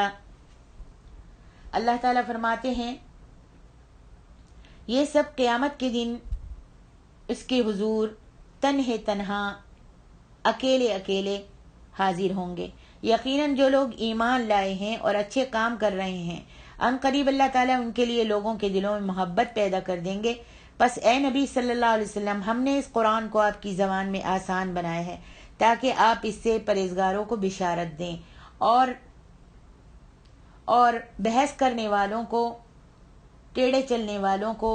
اللہ تعالیٰ فرماتے ہیں یہ سب قیامت کے دن اس کے حضور تنہا اکیلے حاضر ہوں گے. یقیناً جو لوگ ایمان لائے ہیں اور اچھے کام کر رہے ہیں ان قریب اللہ تعالیٰ ان کے لیے لوگوں کے دلوں میں محبت پیدا کر دیں گے. پس اے نبی صلی اللہ علیہ وسلم ہم نے اس قرآن کو آپ کی زبان میں آسان بنایا ہے تاکہ آپ اس سے پرہیزگاروں کو بشارت دیں اور بحث کرنے والوں کو ٹیڑے چلنے والوں کو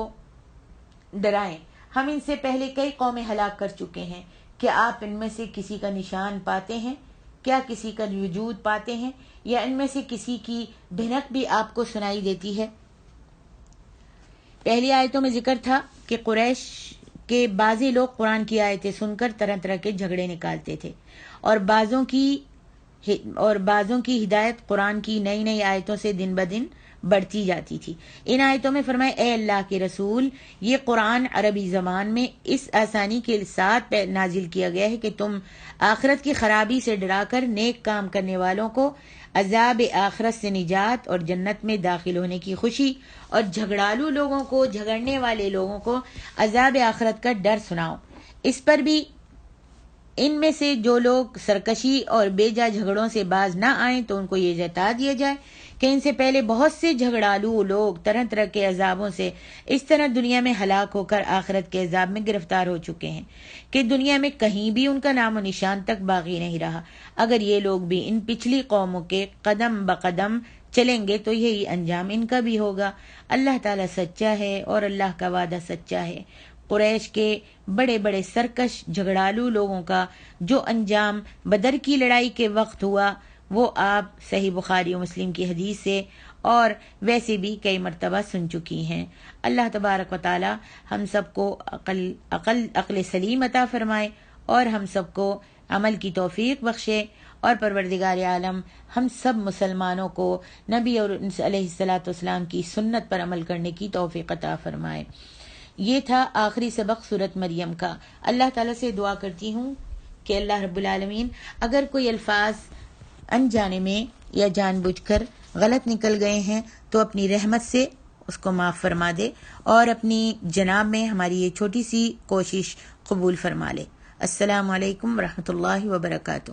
ڈرائیں. ہم ان سے پہلے کئی قومیں ہلاک کر چکے ہیں. کیا آپ ان میں سے کسی کا نشان پاتے ہیں؟ کیا کسی کا وجود پاتے ہیں یا ان میں سے کسی کی بھنک بھی آپ کو سنائی دیتی ہے؟ پہلی آیتوں میں ذکر تھا کہ قریش کے بعضی لوگ قرآن کی آیتیں سن کر طرح طرح کے جھگڑے نکالتے تھے اور بعضوں کی ہدایت قرآن کی نئی نئی آیتوں سے دن بدن بڑھتی جاتی تھی. ان آیتوں میں فرمائے اے اللہ کے رسول یہ قرآن عربی زبان میں اس آسانی کے ساتھ نازل کیا گیا ہے کہ تم آخرت کی خرابی سے ڈرا کر نیک کام کرنے والوں کو عذاب آخرت سے نجات اور جنت میں داخل ہونے کی خوشی اور جھگڑالو لوگوں کو جھگڑنے والے لوگوں کو عذاب آخرت کا ڈر سناؤ. اس پر بھی ان میں سے جو لوگ سرکشی اور بے جا جھگڑوں سے باز نہ آئیں تو ان کو یہ جتا دیا جائے کہ ان سے پہلے بہت سے جھگڑالو لوگ طرح طرح کے عذابوں سے اس طرح دنیا میں ہلاک ہو کر آخرت کے عذاب میں گرفتار ہو چکے ہیں کہ دنیا میں کہیں بھی ان کا نام و نشان تک باقی نہیں رہا. اگر یہ لوگ بھی ان پچھلی قوموں کے قدم بقدم چلیں گے تو یہی انجام ان کا بھی ہوگا. اللہ تعالیٰ سچا ہے اور اللہ کا وعدہ سچا ہے. قریش کے بڑے بڑے سرکش جھگڑالو لوگوں کا جو انجام بدر کی لڑائی کے وقت ہوا وہ آپ صحیح بخاری و مسلم کی حدیث سے اور ویسے بھی کئی مرتبہ سن چکی ہیں. اللہ تبارک و تعالی ہم سب کو عقل سلیم عطا فرمائے اور ہم سب کو عمل کی توفیق بخشے اور پروردگار عالم ہم سب مسلمانوں کو نبی اور علیہ الصلوۃ والسلام کی سنت پر عمل کرنے کی توفیق عطا فرمائے. یہ تھا آخری سبق سورۃ مریم کا. اللہ تعالیٰ سے دعا کرتی ہوں کہ اللہ رب العالمین اگر کوئی الفاظ انجانے میں یا جان بوجھ کر غلط نکل گئے ہیں تو اپنی رحمت سے اس کو معاف فرما دے اور اپنی جناب میں ہماری یہ چھوٹی سی کوشش قبول فرما لے. السلام علیکم ورحمۃ اللہ وبرکاتہ.